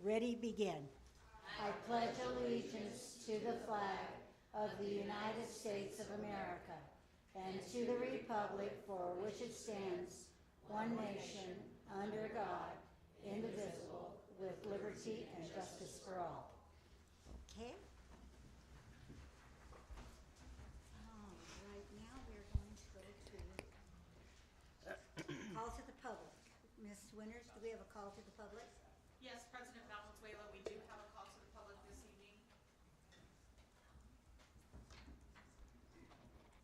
Ready, begin. I pledge allegiance to the flag of the United States of America and to the republic for which it stands, one nation, under God, indivisible, with liberty and justice for all. Okay. Right now we're going to go to call to the public. Ms. Winters, do we have a call to the public? Yes, President Valenzuela, we do have a call to the public this evening.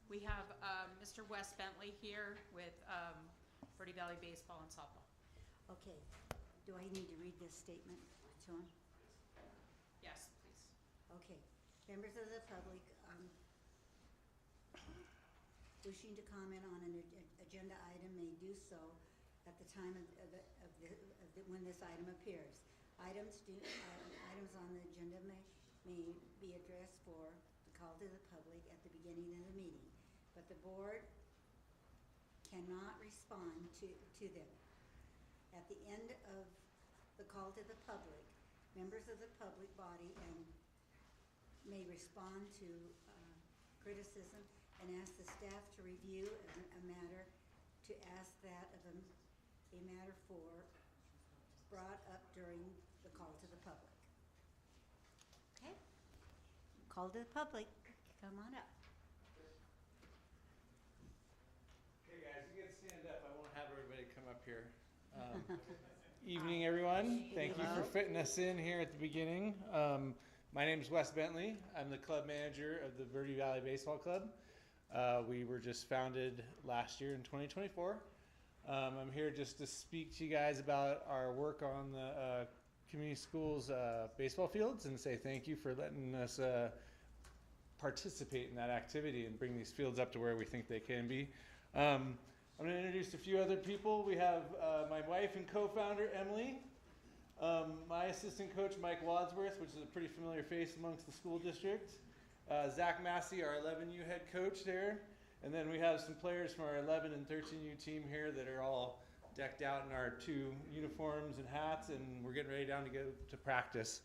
We have Mr. Wes Bentley here with Verde Valley Baseball and Softball. Okay. Do I need to read this statement to him? Yes, please. Okay. Members of the public wishing to comment on an agenda item may do so at the time when this item appears. Items on the agenda may be addressed for the call to the public at the beginning of the meeting, but the board cannot respond to them. At the end of the call to the public, members of the public body may respond to criticism and ask the staff to review a matter, to ask that of a matter brought up during the call to the public. Okay? Call to the public. Come on up. Okay, guys, you can stand up. I won't have everybody come up here. Evening, everyone. Thank you for fitting us in here at the beginning. My name is Wes Bentley. I'm the club manager of the Verde Valley Baseball Club. We were just founded last year in 2024. I'm here just to speak to you guys about our work on the community schools baseball fields and say thank you for letting us participate in that activity and bring these fields up to where we think they can be. I'm going to introduce a few other people. We have my wife and co-founder, Emily. My assistant coach, Mike Wadsworth, which is a pretty familiar face amongst the school district. Zach Massey, our 11U head coach there. And then we have some players from our 11 and 13U team here that are all decked out in our 2 uniforms and hats, and we're getting ready down to go to practice.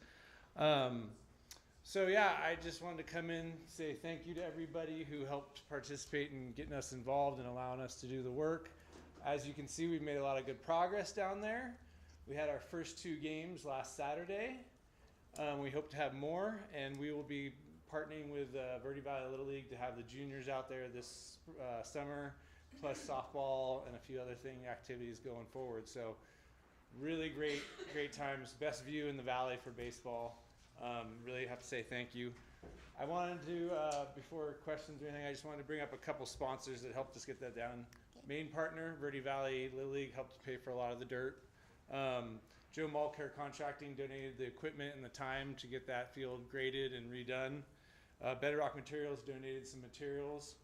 So yeah, I just wanted to come in, say thank you to everybody who helped participate in getting us involved and allowing us to do the work. As you can see, we've made a lot of good progress down there. We had our first 2 games last Saturday. We hope to have more, and we will be partnering with Verde Valley Little League to have the juniors out there this summer, plus softball and a few other activities going forward. So really great times. Best view in the valley for baseball. Really have to say thank you. I wanted to, before questions or anything, I just wanted to bring up a couple sponsors that helped us get that done. Main partner, Verde Valley Little League, helped pay for a lot of the dirt. Joe Malcare Contracting donated the equipment and the time to get that field graded and redone. Bedrock Materials donated some materials.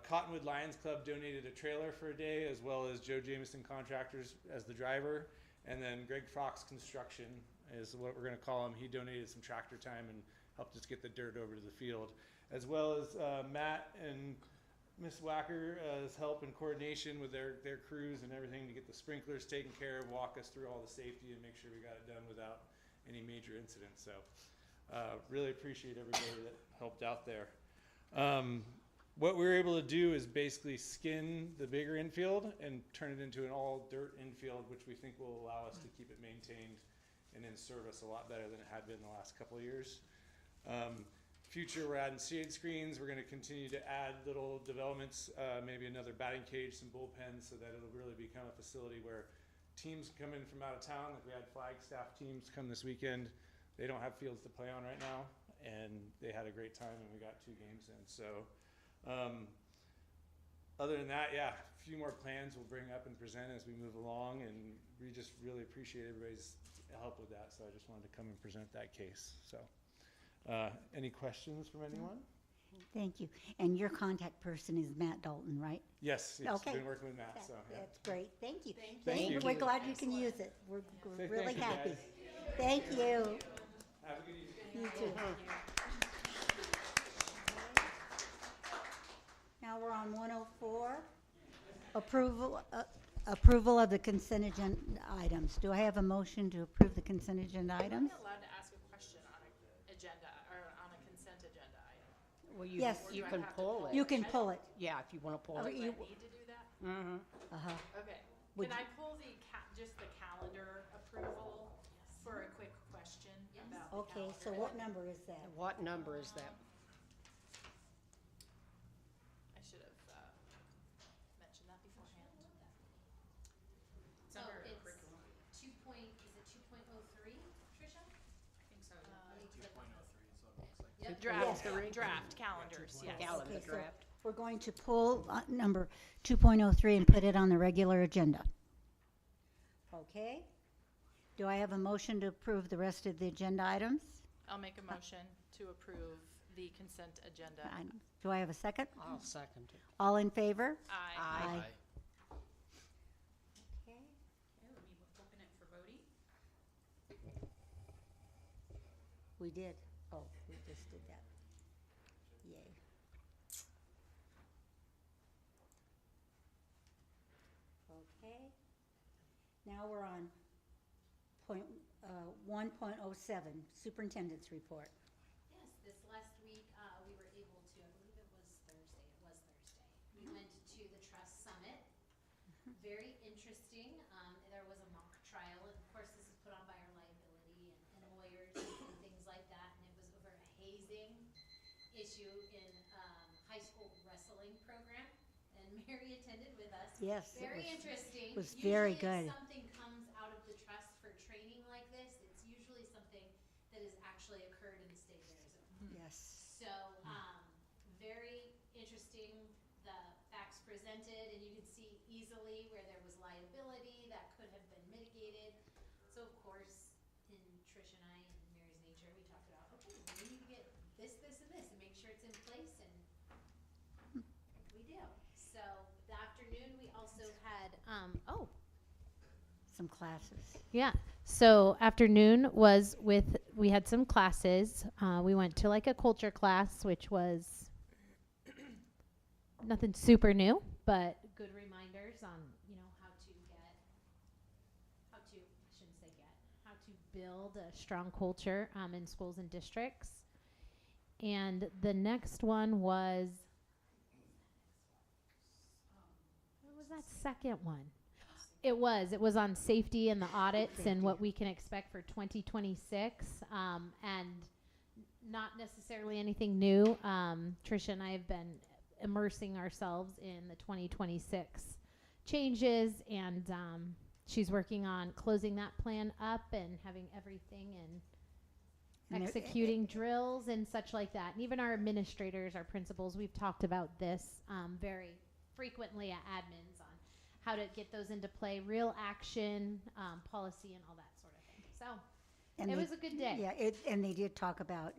Cottonwood Lions Club donated a trailer for a day, as well as Joe Jameson Contractors as the driver. And then Greg Fox Construction is what we're going to call him. He donated some tractor time and helped us get the dirt over to the field, as well as Matt and Miss Wacker's help and coordination with their crews and everything to get the sprinklers taken care of, walk us through all the safety and make sure we got it done without any major incidents. So really appreciate everybody that helped out there. What we were able to do is basically skin the bigger infield and turn it into an all dirt infield, which we think will allow us to keep it maintained and in service a lot better than it had been the last couple of years. Future, we're adding shade screens. We're going to continue to add little developments, maybe another batting cage, some bullpens, so that it'll really become a facility where teams come in from out of town. Like we had Flagstaff teams come this weekend. They don't have fields to play on right now, and they had a great time, and we got 2 games in. So other than that, yeah, a few more plans we'll bring up and present as we move along, and we just really appreciate everybody's help with that. So I just wanted to come and present that case. So any questions from anyone? Thank you. And your contact person is Matt Dalton, right? Yes, Okay. Been working with Matt. So yeah. That's great. Thank you. Thank you. We're glad you can use it. We're Say really thank you, happy. guys. Thank you. Have a good evening. You too. Now we're on 104. Approval approval of the consent agenda items. Do I have a motion to approve the consent agenda items? Am I allowed to ask a question on an agenda, or on a consent agenda item? Well, Yes. you Or do I can have to pull pull it. You can pull it. Yeah, if you want to pull Oh, it. Do you- I need to do that? Mm-hmm. Uh-huh. Okay. Would Can I pull the just the calendar approval for a quick question about the Okay, so calendar? what number is that? What number is that? I should have mentioned that beforehand. It's Oh, under it's curriculum. is it 2.03, Tricia? I think so. Yep. Draft calendars, yes. Calendar Okay, so draft. we're going to pull number 2.03 and put it on the regular agenda. Okay? Do I have a motion to approve the rest of the agenda items? I'll make a motion to approve the consent agenda. Do I have a second? I'll second it. All in favor? Aye. Aye. Okay. Okay, let me open it for voting. We did. Oh, we just did that. Yay. Okay. Now we're on 1.07, Superintendent's Report. Yes, this last week, we were able to, I believe it was Thursday, we went to the Trust Summit. Very interesting, there was a mock trial, and of course this is put on by our liability and lawyers and things like that, and it was over a hazing issue in, high school wrestling program, and Mary attended with us. Yes, it Very was- interesting. was very good. Usually if something comes out of the trust for training like this, it's usually something that has actually occurred in the state of Arizona. Yes. So, very interesting, the facts presented, and you can see easily where there was liability that could have been mitigated. So of course, in Trish and I and Mary's nature, we talked about, okay, we need to get this, this, and this, and make sure it's in place, and we do. So, the afternoon, we also had, Some classes. yeah. So afternoon was we had some classes. We went to like a culture class, which was nothing super new, but good reminders on, how to build a strong culture in schools and districts. And the next one was, what was that second one? It was on safety and the audits and what we can expect for 2026, and not necessarily anything new. Tricia and I have been immersing ourselves in the 2026 changes, and she's working on closing that plan up and having everything and And executing drills and such like that. And even our administrators, our principals, we've talked about this very frequently at admins on how to get those into play, real action, policy, and all that sort of thing. So And it they- was a good day. Yeah, and they did talk about,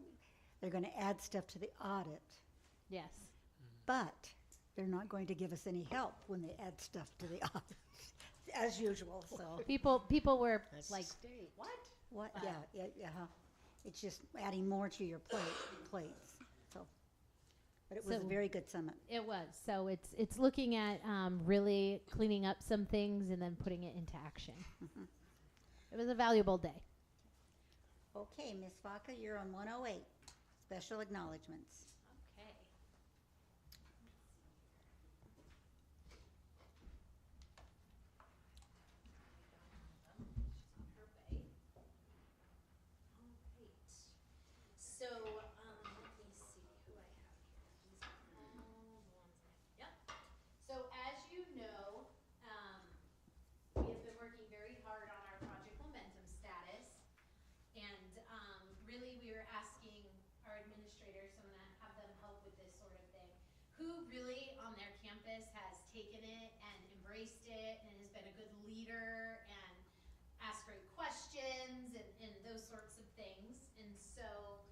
they're going to add stuff to the audit, Yes. but they're not going to give us any help when they add stuff to the audit, as usual, so. People were That's like, state. what? What, But- yeah, it's just adding more to your plates, so. But it was a So- very good summit. It was. So it's looking at really cleaning up some things and then putting it into action. It was a valuable day. Okay, Ms. Vocca, you're on 108, special acknowledgements. Okay. So, let me see who I have here. These are all the ones yep. So as you know, we have been working very hard on our project momentum status. And, really we were asking our administrators, so I'm gonna have them help with this sort of thing, who really on their campus has taken it and embraced it and has been a good leader and asked great questions and those sorts of things. And so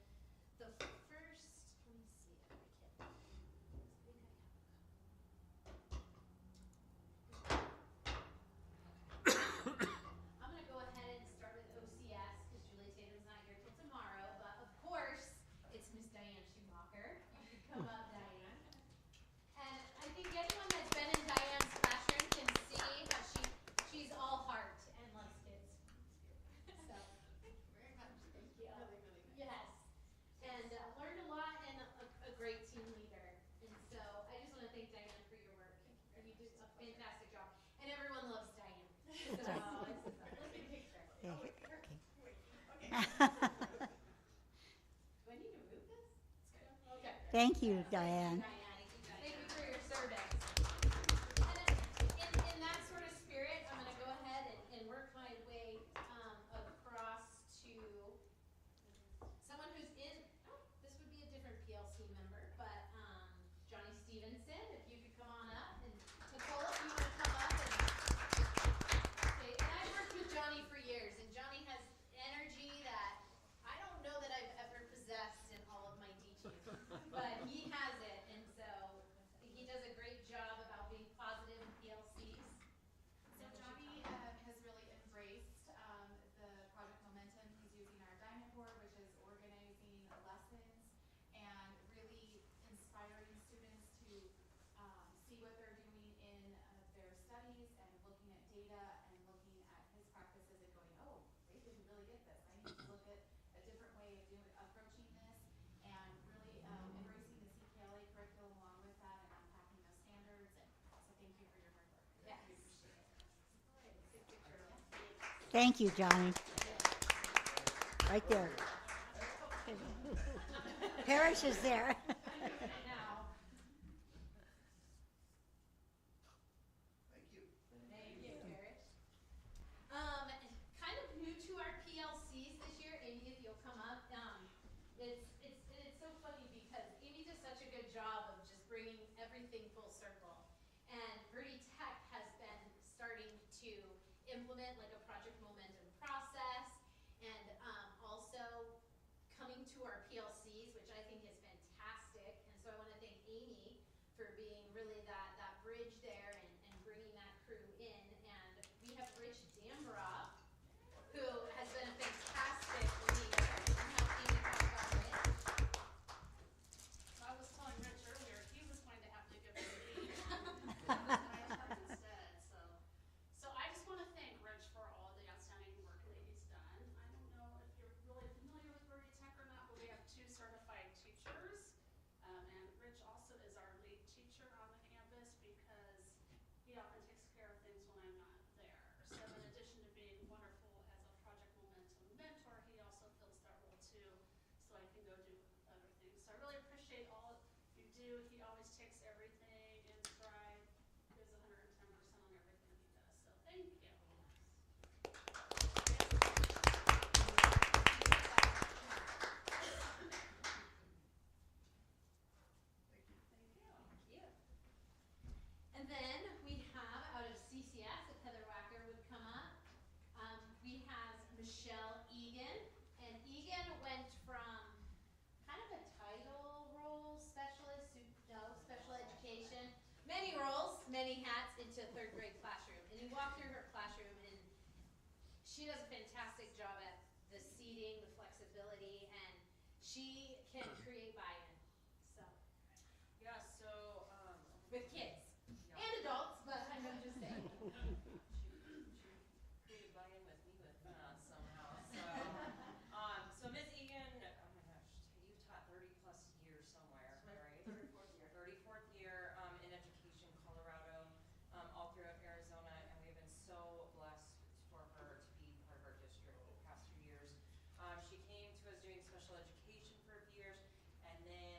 the first, let me see if I can. I'm gonna go ahead and start with OCS because Julie Tatum's not here till tomorrow, but of course, it's Miss Diane Schumacher. You should come up, Diane. And I think anyone that's been in Diane's classroom can see how she Do I need to move this? It's good. Okay. Thank you, Diane. Thank you for your service. And in that sort of spirit, I'm gonna go ahead and work my way across to someone who's in, this would be a different PLC member, but Johnny Stevenson, if you could come on up, and Nicole, if you wanna come up and, okay, and I've worked with Johnny for years, and Johnny has energy that I don't know that I've ever possessed in all of my teaching, but he has it, and so he does a great job about being positive in PLCs. So Johnny has really embraced the project momentum. He's using our diamond board, which is organizing lessons and really inspiring students to see what they're doing in their studies and looking at data and looking at his practices and going, oh, they didn't really get this. I need to look at a different way of approaching this, and really embracing the CKLA curriculum along with that and unpacking those standards. And so thank you for your hard work. Yes. We appreciate it. Good picture. Thank you, Johnny. Right there. Parrish is there. Now. Thank you, Parrish. Kind of new to our PLCs this year, Amy, if you'll come up. It's so funny because Amy does such a good job of just bringing everything full circle. And Verdi Tech has been starting to implement like a project momentum process, and also coming to our PLCs, which I think is fantastic. And so I want to thank Amy for being really that bridge there and bringing that crew in. And we have Rich Dambrov, who has been a fantastic leader. And how Amy talk about Rich. I was telling Rich earlier, he was going to have to give it a B. Instead, so I just want to thank Rich for all the outstanding work that he's done. I don't know if you're really familiar with Verdi Tech or not, but we have 2 certified teachers. And Rich also is our lead teacher on the campus because he often takes care of things when I'm not there. So in addition to being wonderful as a project momentum mentor, he also fills that role too, so I can go do other things. So I really appreciate all you do. He always takes everything in stride, gives 110% on everything he does. So thank you. Thank you. And then we have out of CCS, if Heather Wacker would come up, we have Michelle Egan. And Egan went from kind of a title role specialist, special education, many roles, many hats into 3rd grade classroom. And you walk through her classroom and she does a fantastic job at the seating, the flexibility, and she can create buy-in. So, Yeah, so, with kids yeah. and adults, but I'm just saying. She created buy-in with me somehow. So Ms. Egan, oh my gosh, you taught 30 plus years somewhere, right? 34th year. 34th year in education, Colorado, all throughout Arizona, and we have been so blessed for her to be part of our district the past few years. She came to us doing special education for a few years, and then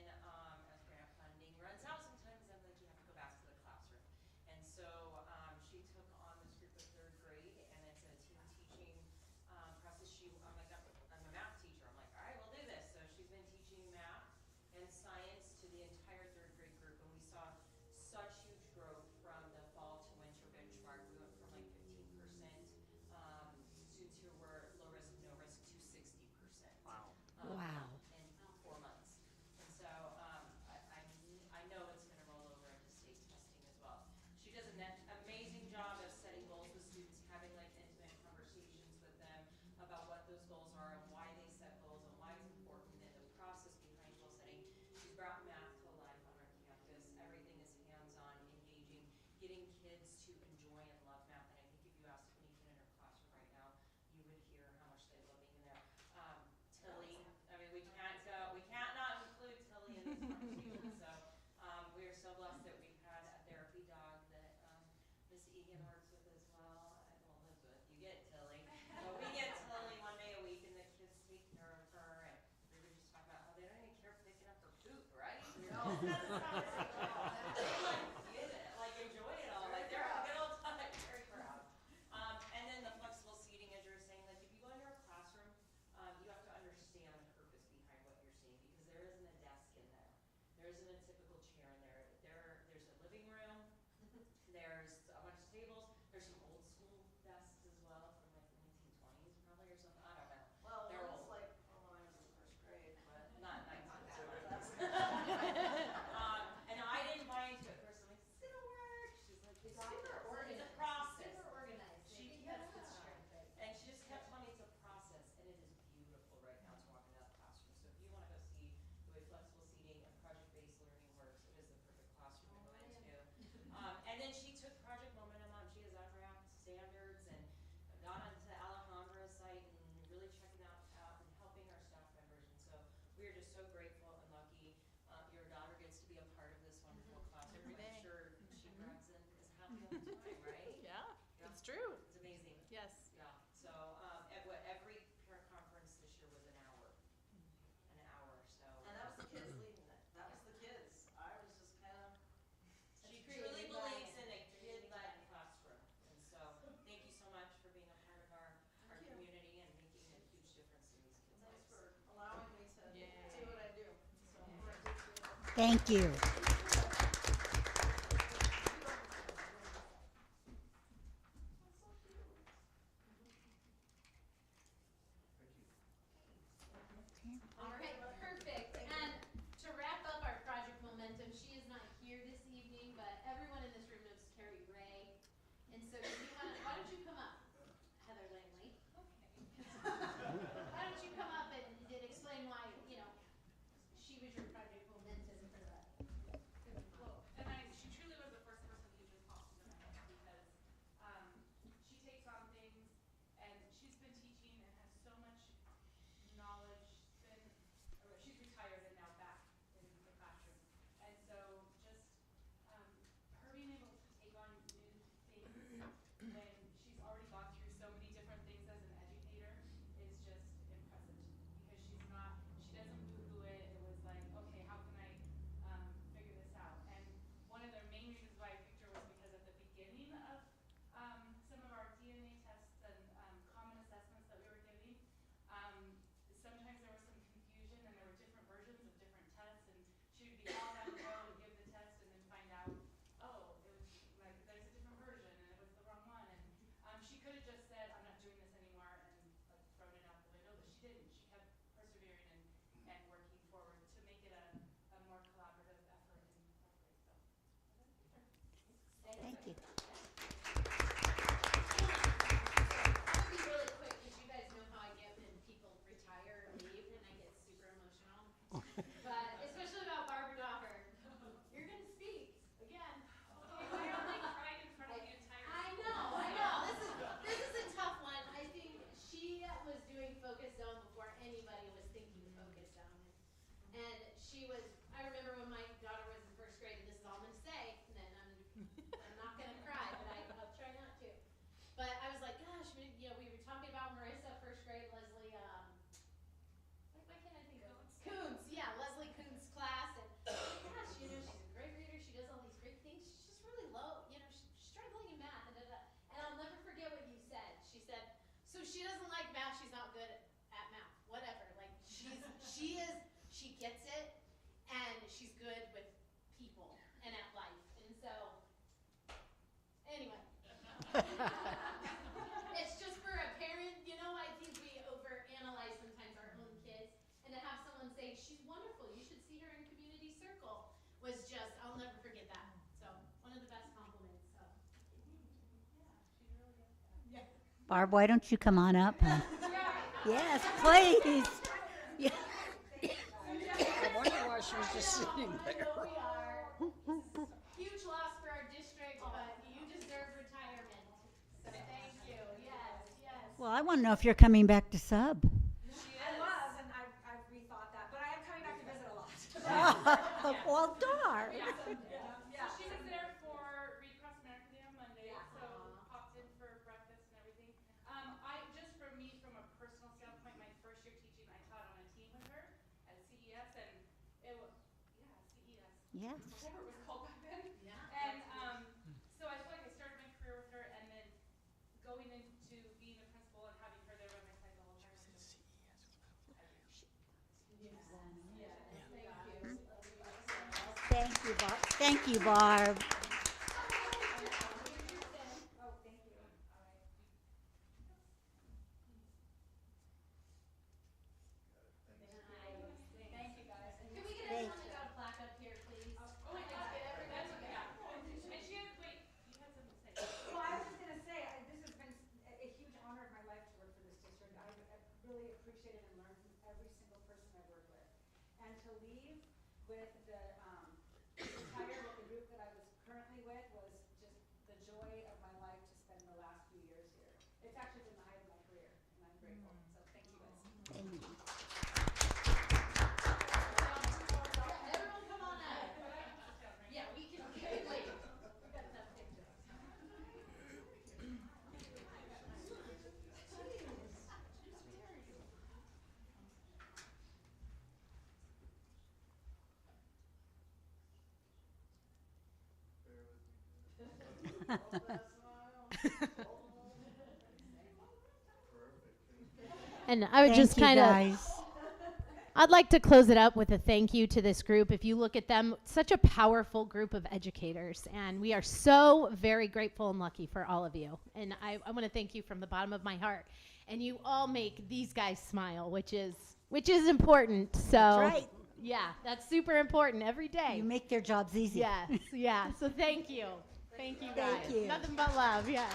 Thank you. All right, perfect. And to wrap up our project momentum, she is not here this evening, but everyone in this room knows Carrie Ray. And so do you wanna, why don't you come up, Heather Langley? Why don't you come up and explain why, you know, she was your project momentum for the. Well, and she truly was the first person who just popped into my head because she takes on things and she's been teaching and has so much knowledge. She's retired and now back in the classroom, and so just her being able to take on new things when she's already gone through so many different things as an educator is just impressive because she doesn't woo-hoo it. It was like, okay, how can I figure this out? And one of the main reasons why I picked her was because at the beginning of some of our DNA tests and common assessments that we were giving, sometimes there was some confusion and there were different versions of different tests, and she would be all down the road and give the test and then find out, oh, it was like there's a different version and it was the wrong one. And she could have just said, I'm not doing this anymore and like thrown it out the window, but she didn't. She kept persevering and working forward to make it a more collaborative effort in fourth grade. So Thank you. I'll be really quick because you guys know how I get when people retire or leave and I get super emotional. But especially about Barbara Doffer. You're gonna speak again. I only cried in front of the entire I know. This is a tough one. I think she was doing Focus Zone before anybody was thinking Focus Zone. And she was, I remember when my daughter was in first grade, and this is all I'm gonna say, and then I'm not gonna cry, but I'll try not to. But I was like, gosh, we were talking about Marissa, first grade, Leslie, why can't I think of it? Coons, yeah, Leslie Coons' class, and gosh, she's a great reader, she does all these great things, she's just really low, she's struggling in math, and I'll never forget what you said. She said, so she doesn't like math, she's not good at math, whatever, like, she gets it, and she's good with people and at life, and so, anyway. It's just for a parent, I think we overanalyze sometimes our own kids, and to have someone say, she's wonderful, you should see her in community circle, was just, I'll never forget that. So, one of the best compliments, so. Barb, why don't you come on up? Yes, please. Yeah. I wonder why she was just sitting there. I know we are. Huge loss for our district, but you deserve retirement. So thank you. Yes. Well, I want to know if you're coming back to sub. I was, and I've rethought that, but I am coming back to visit a lot. Well, darn. Yeah. Yeah. So she was there for Read Across America Day on Monday, Yeah. so popped in for breakfast and everything. For me, from a personal standpoint, my first year teaching, I taught on a team with her at CES, and it was, CES. Yes. Whatever it was called back then. Yeah. And so I feel like I started my career with her, and then going into being a principal and having her there by my side the whole time. Thank you, Barb. Thank you, Barb. Thank you, guys. Can we get everyone that got a plaque up here, please? Oh my God, that's okay. And she had, wait, you had something to say. Well, I was just gonna say, this has been a huge honor of my life to work for this district. I've really appreciated and learned from every single person I've worked with. And to leave with retire with the group that I was currently with was just the joy of my life to spend the last few years here. It's actually been the height of my career, and I'm grateful. So thank you guys. Thank you. Everyone come on up. Yeah, we can wait. We got enough pictures. And I would Thank just you, kind of guys. I'd like to close it up with a thank you to this group. If you look at them, such a powerful group of educators, and we are so very grateful and lucky for all of you. And I want to thank you from the bottom of my heart. And you all make these guys smile, which is important. So That's right. yeah, that's super important every day. You make their jobs easy. Yes, yeah. So thank you. Thank you guys. Thank you. Nothing but love, yes.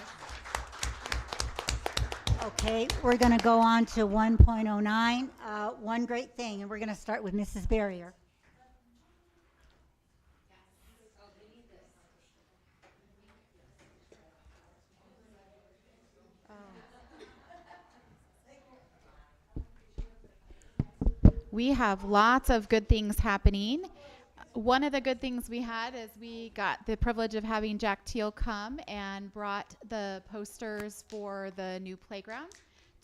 Okay, we're going to go on to 1.09, one great thing, and we're going to start with Mrs. Barrier. We have lots of good things happening. One of the good things we had is we got the privilege of having Jack Teal come and brought the posters for the new playground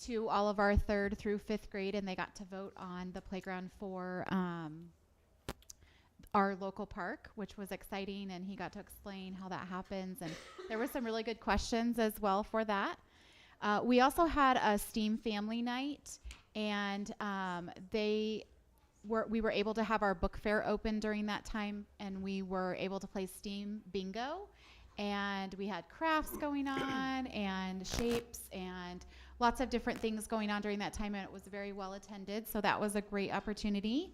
to all of our 3rd through 5th grade, and they got to vote on the playground for our local park, which was exciting, and he got to explain how that happens, and there were some really good questions as well for that. We also had a STEAM family night, and we were able to have our book fair open during that time, and we were able to play STEAM bingo, and we had crafts going on and shapes and lots of different things going on during that time, and it was very well attended, so that was a great opportunity.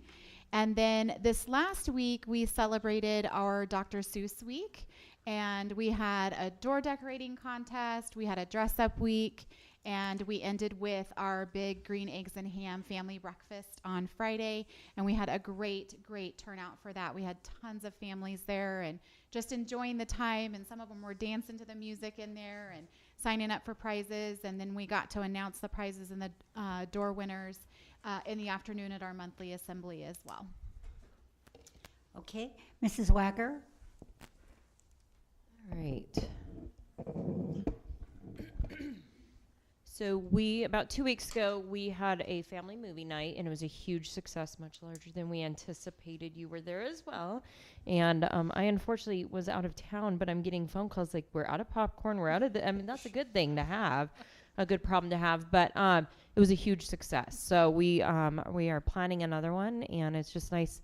And then this last week we celebrated our Dr. Seuss week, and we had a door decorating contest, we had a dress up week, and we ended with our big green eggs and ham family breakfast on Friday, and we had a great turnout for that. We had tons of families there and just enjoying the time, and some of them were dancing to the music in there and signing up for prizes, and then we got to announce the prizes and the door winners in the afternoon at our monthly assembly as well. Okay, Mrs. Wacker. All right. So about 2 weeks ago, we had a family movie night, and it was a huge success, much larger than we anticipated. You were there as well. And I unfortunately was out of town, but I'm getting phone calls like, we're out of popcorn, we're out of that's a good thing to have, a good problem to have. But it was a huge success. So we are planning another one, and it's just nice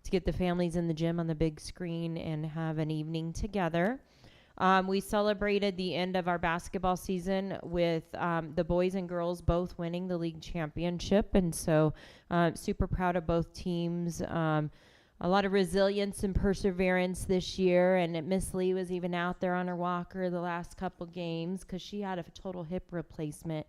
to get the families in the gym on the big screen and have an evening together. We celebrated the end of our basketball season with the boys and girls both winning the league championship, and so super proud of both teams. A lot of resilience and perseverance this year, and Miss Lee was even out there on her walker the last couple games because she had a total hip replacement,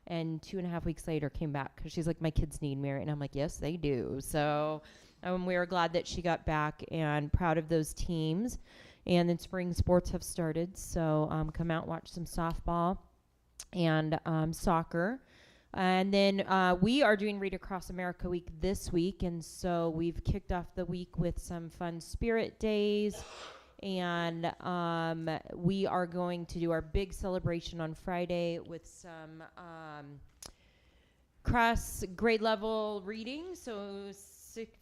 and 2.5 weeks later came back because she's like, my kids need me, and I'm like, yes, they do. So we were glad that she got back and proud of those teams. And then spring sports have started, so come out, watch some softball and soccer. And then we are doing Read Across America Week this week, and so we've kicked off the week with some fun spirit days, and we are going to do our big celebration on Friday with some cross grade level reading, so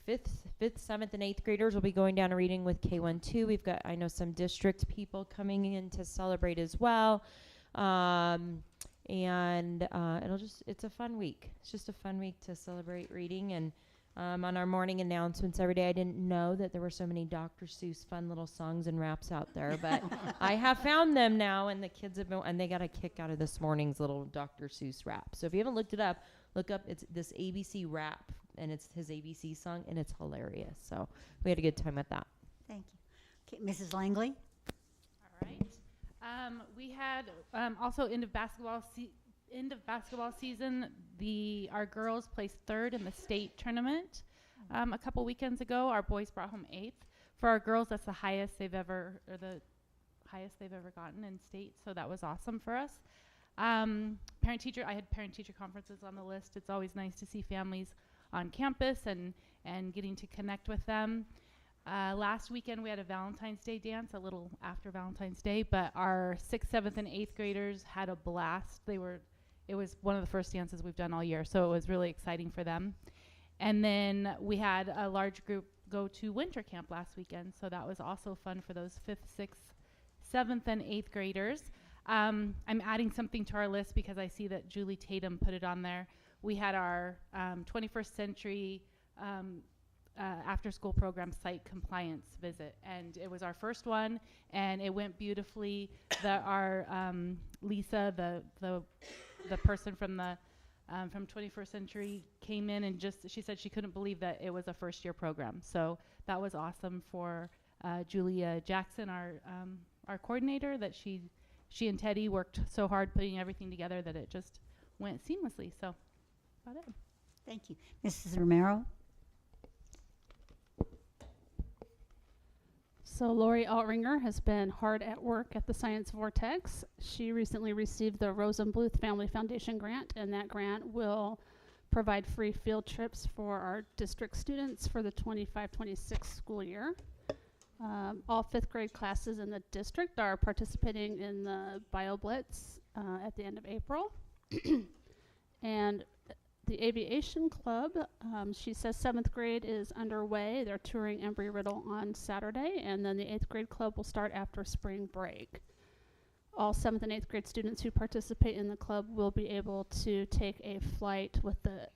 5th, 7th, and 8th graders will be going down and reading with K1-2. We've got, I know, some district people coming in to celebrate as well. And it's a fun week. It's just a fun week to celebrate reading. And on our morning announcements every day, I didn't know that there were so many Dr. Seuss fun little songs and raps out there, but I have found them now, and the kids have been, and they got a kick out of this morning's little Dr. Seuss rap. So if you haven't looked it up, look up, it's this ABC rap, and it's his ABC song, and it's hilarious. So we had a good time with that. Thank you. Okay, Mrs. Langley. All right. We had also end of basketball season. Our girls placed 3rd in the state tournament a couple weekends ago. Our boys brought home 8th. For our girls, that's the highest they've ever gotten in state. So that was awesome for us. I had parent-teacher conferences on the list. It's always nice to see families on campus and getting to connect with them. Last weekend we had a Valentine's Day dance, a little after Valentine's Day, but our 6th, 7th, and 8th graders had a blast. It was one of the first dances we've done all year, so it was really exciting for them. And then we had a large group go to winter camp last weekend, so that was also fun for those 5th, 6th, 7th, and 8th graders. I'm adding something to our list because I see that Julie Tatum put it on there. We had our 21st century after-school program site compliance visit, and it was our first one, and it went beautifully. Our Lisa, the person from 21st Century, came in and she said she couldn't believe that it was a first-year program. So that was awesome for Julia Jackson, our coordinator, that she and Teddy worked so hard putting everything together that it just went seamlessly. So about it. Thank you. Mrs. Romero? So Lori Altringer has been hard at work at the Science Vortex. She recently received the Rosenbluth Family Foundation grant, and that grant will provide free field trips for our district students for the 25-26 school year. All 5th grade classes in the district are participating in the BioBlitz at the end of April. And the Aviation Club, she says 7th grade is underway. They're touring Embry-Riddle on Saturday, and then the 8th grade club will start after spring break. All 7th and 8th grade students who participate in the club will be able to take a flight with the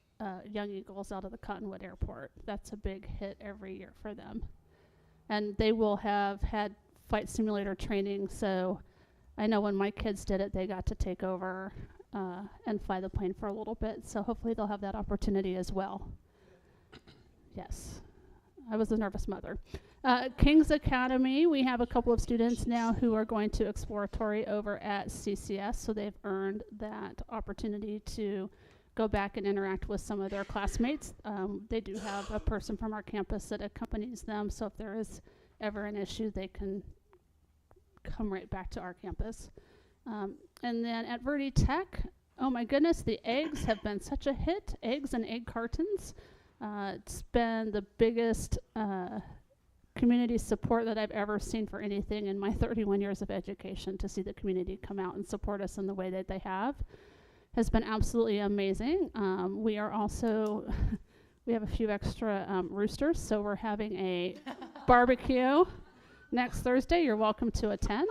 Young Eagles out of the Cottonwood Airport. That's a big hit every year for them. And they will have had flight simulator training, so I know when my kids did it, they got to take over and fly the plane for a little bit, so hopefully they'll have that opportunity as well. Yes, I was a nervous mother. King's Academy, we have a couple of students now who are going to exploratory over at CCS, so they've earned that opportunity to go back and interact with some of their classmates. They do have a person from our campus that accompanies them, so if there is ever an issue, they can come right back to our campus. And then at Verde Tech, oh my goodness, the eggs have been such a hit, eggs and egg cartons. It's been the biggest community support that I've ever seen for anything in my 31 years of education. To see the community come out and support us in the way that they have has been absolutely amazing. We are also, we have a few extra roosters, so we're having a barbecue next Thursday. You're welcome to attend.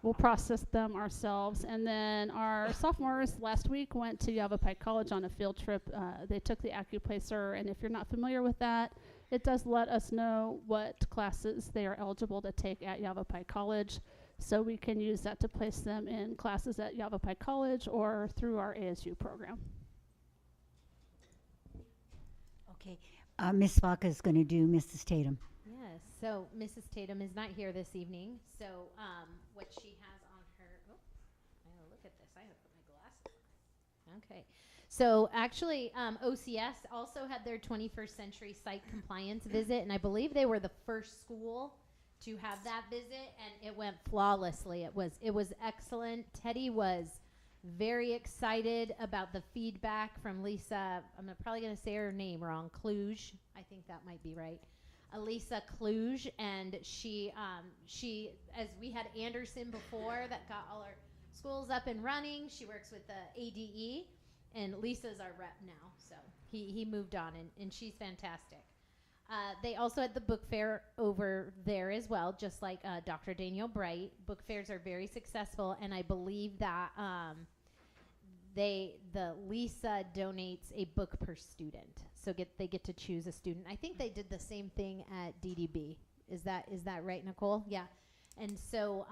We'll process them ourselves. And then our sophomores last week went to Yavapai College on a field trip. They took the AccuPlacer, and if you're not familiar with that, it does let us know what classes they are eligible to take at Yavapai College. So we can use that to place them in classes at Yavapai College or through our ASU program. Okay. Ms. Vocca is going to do Mrs. Tatum. Yes, so Mrs. Tatum is not here this evening, so what she has on her, look at this, I have to put my glasses on. Okay, so actually OCS also had their 21st Century Site Compliance visit, and I believe they were the first school to have that visit, and it went flawlessly. It was excellent. Teddy was very excited about the feedback from Lisa. I'm probably going to say her name wrong. Kluge, I think that might be right. Elisa Kluge, and she, as we had Anderson before that got all our schools up and running. She works with the ADE, and Lisa's our rep now. So he moved on, and she's fantastic. They also had the book fair over there as well, just like Dr. Daniel Bright. Book fairs are very successful, and I believe that Lisa donates a book per student, so they get to choose a student. I think they did the same thing at DDB. Is that right, Nicole? Yeah. And so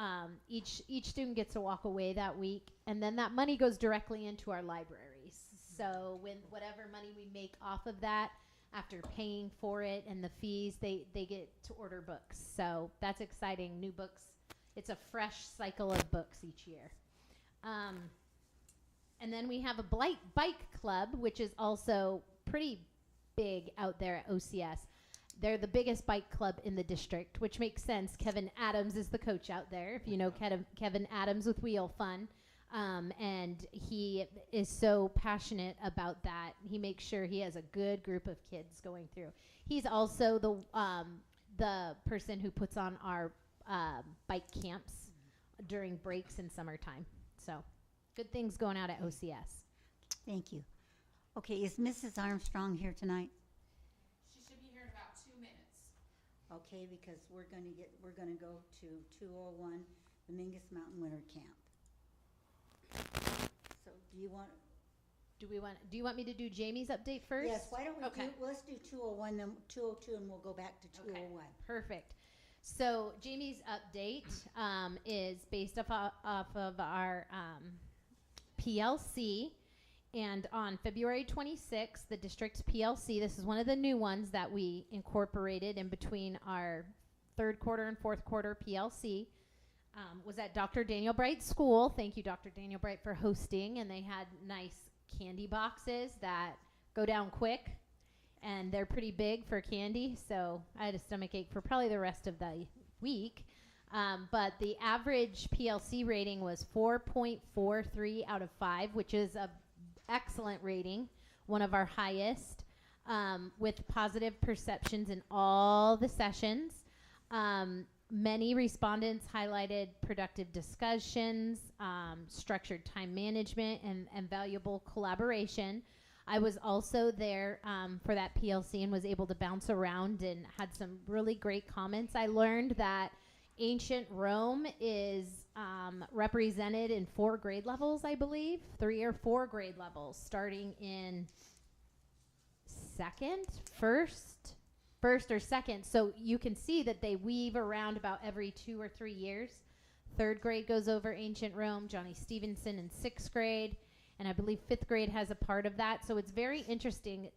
each student gets to walk away that week, and then that money goes directly into our libraries. So when whatever money we make off of that, after paying for it and the fees, they get to order books. So that's exciting. New books. It's a fresh cycle of books each year. And then we have a bike club, which is also pretty big out there at OCS. They're the biggest bike club in the district, which makes sense. Kevin Adams is the coach out there, if you know Kevin Adams with Wheel Fun. And he is so passionate about that. He makes sure he has a good group of kids going through. He's also the person who puts on our bike camps during breaks in summertime. So good things going out at OCS. Thank you. Okay, is Mrs. Armstrong here tonight? She should be here in about 2 minutes. Okay, because we're going to go to 201, the Mingus Mountain Winter Camp. So do you want, do you want me to do Jamie's update first? Yes, why don't we Okay. let's do 201, then 202, and we'll go back to 201. Perfect. So Jamie's update is based off of our PLC. And on February 26th, the district's PLC, this is one of the new ones that we incorporated in between our third quarter and fourth quarter PLC, was at Dr. Daniel Bright's school. Thank you, Dr. Daniel Bright, for hosting. And they had nice candy boxes that go down quick. And they're pretty big for candy. So I had a stomach ache for probably the rest of the week. But the average PLC rating was 4.43 out of 5, which is a excellent rating, one of our highest, with positive perceptions in all the sessions. Many respondents highlighted productive discussions, structured time management, and valuable collaboration. I was also there for that PLC and was able to bounce around and had some really great comments. I learned that ancient Rome is represented in 4 grade levels, I believe, 3 or 4 grade levels, starting in first or second. So you can see that they weave around about every 2 or 3 years. 3rd grade goes over ancient Rome, Johnny Stevenson in 6th grade, and I believe 5th grade has a part of that. So it's very interesting.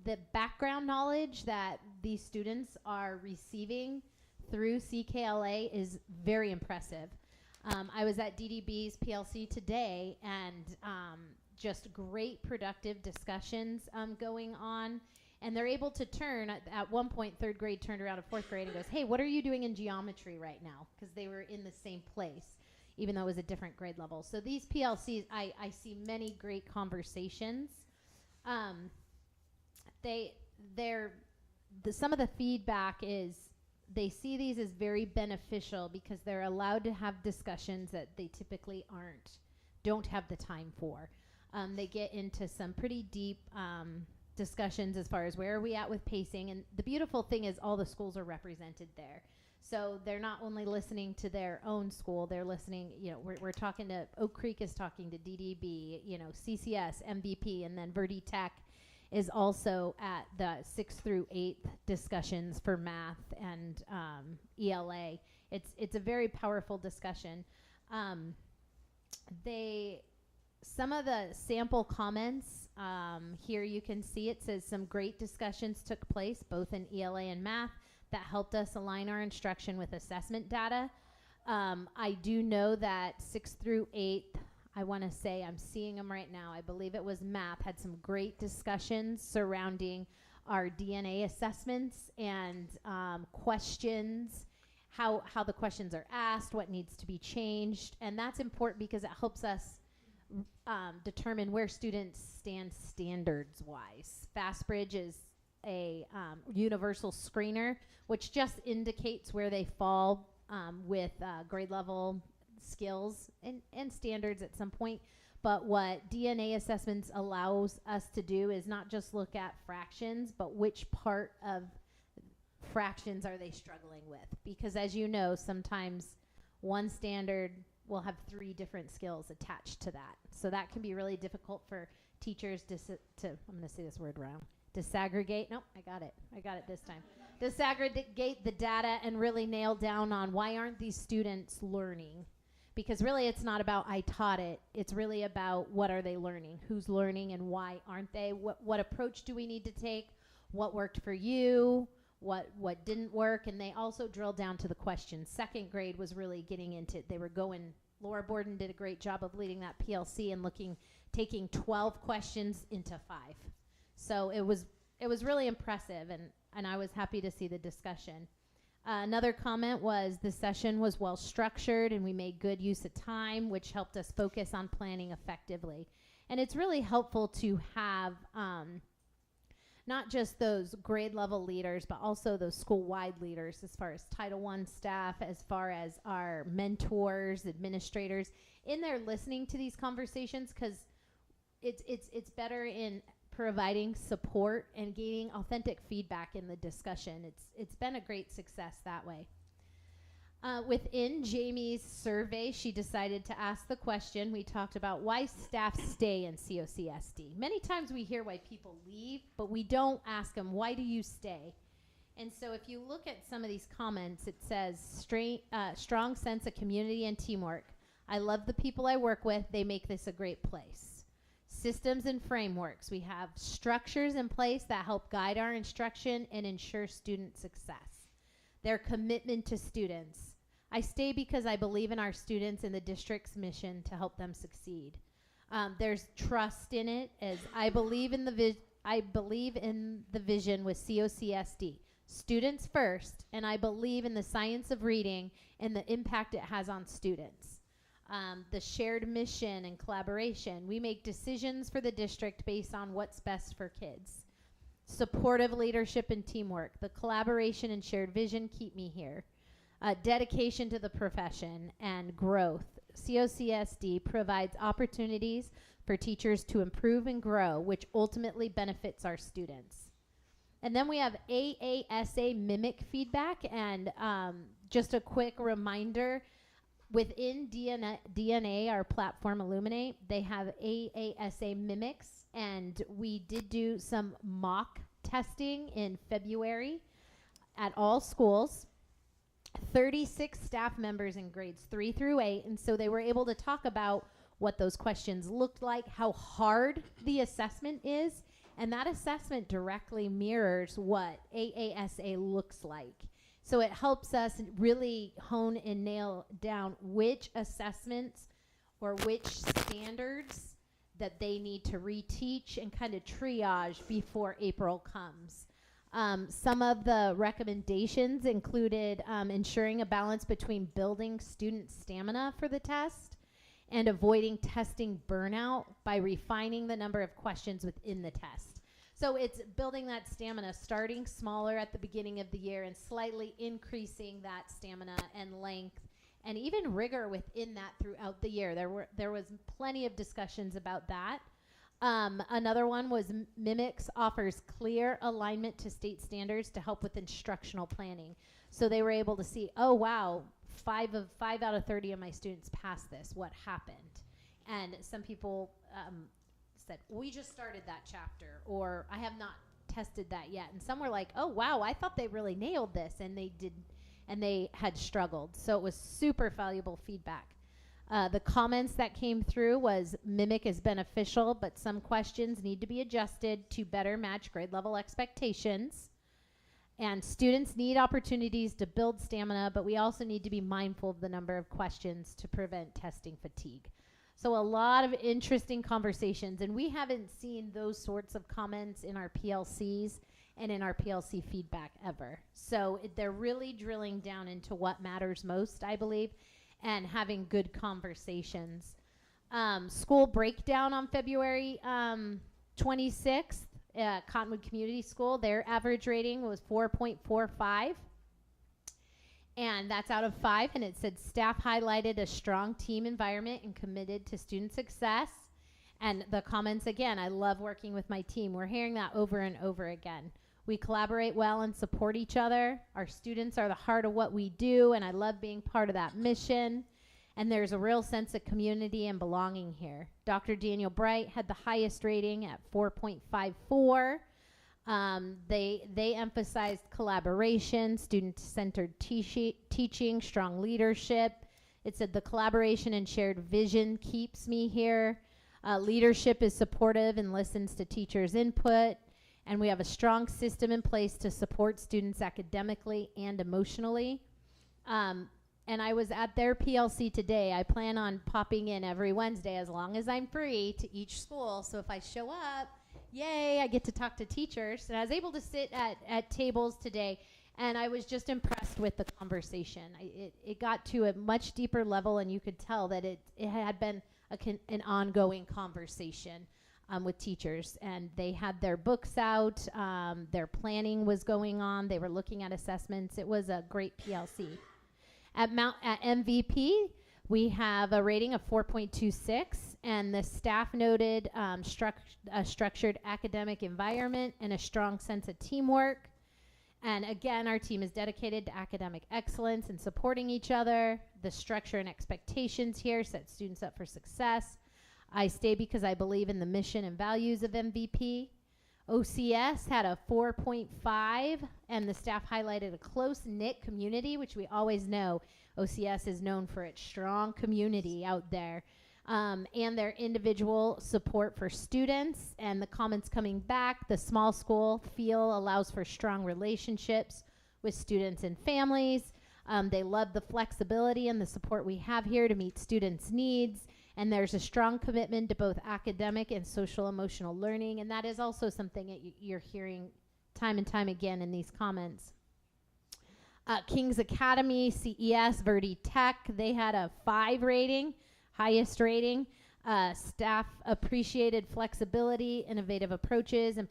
The background knowledge that these students are receiving through CKLA is very impressive. I was at DDB's PLC today, and just great productive discussions going on. And they're able to turn, at one point, 3rd grade turned around to 4th grade and goes, hey, what are you doing in geometry right now? Because they were in the same place, even though it was a different grade level. So these PLCs, I see many great conversations. Some of the feedback is, they see these as very beneficial because they're allowed to have discussions that they typically don't have the time for. They get into some pretty deep discussions as far as where are we at with pacing. And the beautiful thing is all the schools are represented there. So they're not only listening to their own school, they're listening, we're talking to, Oak Creek is talking to DDB, CCS, MVP, and then Verde Tech is also at the 6th through 8th discussions for math and ELA. It's a very powerful discussion. Some of the sample comments, here you can see it says some great discussions took place both in ELA and math that helped us align our instruction with assessment data. I do know that 6th through 8th, I want to say, I'm seeing them right now, I believe it was math, had some great discussions surrounding our DNA assessments and questions, how the questions are asked, what needs to be changed. And that's important because it helps us determine where students stand standards-wise. FastBridge is a universal screener, which just indicates where they fall with grade level skills and standards at some point. But what DNA assessments allows us to do is not just look at fractions, but which part of fractions are they struggling with. Because as you know, sometimes one standard will have 3 different skills attached to that. So that can be really difficult for teachers to I'm going to say this word wrong, disaggregate. Nope, I got it this time. Disaggregate the data and really nail down on why aren't these students learning? Because really it's not about I taught it. It's really about what are they learning? Who's learning and why aren't they? What approach do we need to take? What worked for you? What didn't work? And they also drill down to the questions. 2nd grade was really getting into, Laura Borden did a great job of leading that PLC and taking 12 questions into 5. So it was really impressive, and I was happy to see the discussion. Another comment was the session was well structured and we made good use of time, which helped us focus on planning effectively. And it's really helpful to have not just those grade level leaders, but also those school-wide leaders as far as Title I staff, as far as our mentors, administrators, in there listening to these conversations, because it's better in providing support and gaining authentic feedback in the discussion. It's been a great success that way. Within Jamie's survey, she decided to ask the question. We talked about why staff stay in COCSD. Many times we hear why people leave, but we don't ask them, why do you stay? And so if you look at some of these comments, it says, strong sense of community and teamwork. I love the people I work with. They make this a great place. Systems and frameworks. We have structures in place that help guide our instruction and ensure student success. Their commitment to students. I stay because I believe in our students and the district's mission to help them succeed. There's trust in it, as I believe in the vision with COCSD. Students first, and I believe in the science of reading and the impact it has on students. The shared mission and collaboration. We make decisions for the district based on what's best for kids. Supportive leadership and teamwork. The collaboration and shared vision keep me here. Dedication to the profession and growth. COCSD provides opportunities for teachers to improve and grow, which ultimately benefits our students. And then we have AASA mimic feedback, and just a quick reminder, within DNA, our platform Illuminate, they have AASA mimics, and we did do some mock testing in February at all schools. 36 staff members in grades 3 through 8, and so they were able to talk about what those questions looked like, how hard the assessment is, and that assessment directly mirrors what AASA looks like. So it helps us really hone and nail down which assessments or which standards that they need to reteach and kind of triage before April comes. Some of the recommendations included ensuring a balance between building student stamina for the test and avoiding testing burnout by refining the number of questions within the test. So it's building that stamina, starting smaller at the beginning of the year and slightly increasing that stamina and length and even rigor within that throughout the year. There was plenty of discussions about that. Another one was Mimics offers clear alignment to state standards to help with instructional planning. So they were able to see, oh wow, 5 out of 30 of my students passed this. What happened? And some people said, we just started that chapter, or I have not tested that yet. And some were like, oh wow, I thought they really nailed this, and they did, and they had struggled. So it was super valuable feedback. The comments that came through was Mimic is beneficial, but some questions need to be adjusted to better match grade level expectations. And students need opportunities to build stamina, but we also need to be mindful of the number of questions to prevent testing fatigue. So a lot of interesting conversations, and we haven't seen those sorts of comments in our PLCs and in our PLC feedback ever. So they're really drilling down into what matters most, I believe, and having good conversations. School breakdown on February 26th, Cottonwood Community School, their average rating was 4.45. And that's out of 5. And it said staff highlighted a strong team environment and committed to student success. And the comments again, I love working with my team. We're hearing that over and over again. We collaborate well and support each other. Our students are the heart of what we do, and I love being part of that mission. And there's a real sense of community and belonging here. Dr. Daniel Bright had the highest rating at 4.54. They emphasized collaboration, student-centered teaching, strong leadership. It said the collaboration and shared vision keeps me here. Leadership is supportive and listens to teachers' input. And we have a strong system in place to support students academically and emotionally. And I was at their PLC today. I plan on popping in every Wednesday as long as I'm free to each school. So if I show up, yay, I get to talk to teachers. And I was able to sit at tables today, and I was just impressed with the conversation. It got to a much deeper level, and you could tell that it had been an ongoing conversation with teachers. And they had their books out. Their planning was going on. They were looking at assessments. It was a great PLC. At MVP, we have a rating of 4.26, and the staff noted a structured academic environment and a strong sense of teamwork. And again, our team is dedicated to academic excellence and supporting each other. The structure and expectations here set students up for success. I stay because I believe in the mission and values of MVP. OCS had a 4.5, and the staff highlighted a close-knit community, which we always know OCS is known for its strong community out there, and their individual support for students. And the comments coming back, the small school feel allows for strong relationships with students and families. They love the flexibility and the support we have here to meet students' needs. And there's a strong commitment to both academic and social emotional learning. And that is also something that you're hearing time and time again in these comments. King's Academy, CES, Verdi Tech, they had a 5 rating, highest rating. Staff appreciated flexibility, innovative approaches, and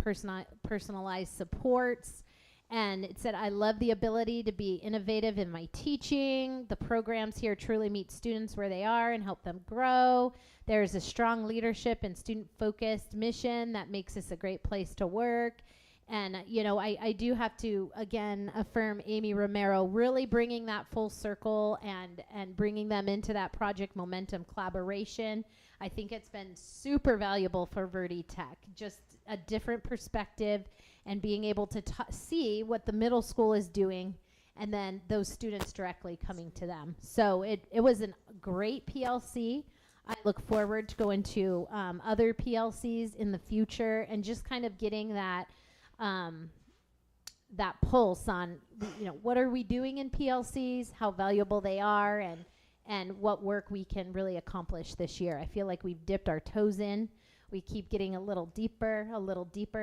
personalized supports. And it said, I love the ability to be innovative in my teaching. The programs here truly meet students where they are and help them grow. There's a strong leadership and student-focused mission that makes this a great place to work. And, you know, I do have to, again, affirm Amy Romero really bringing that full circle and bringing them into that Project Momentum collaboration. I think it's been super valuable for Verdi Tech, just a different perspective and being able to see what the middle school is doing and then those students directly coming to them. So it was a great PLC. I look forward to going to other PLCs in the future and just kind of getting that that pulse on, you know, what are we doing in PLCs, how valuable they are, and what work we can really accomplish this year. I feel like we've dipped our toes in. We keep getting a little deeper.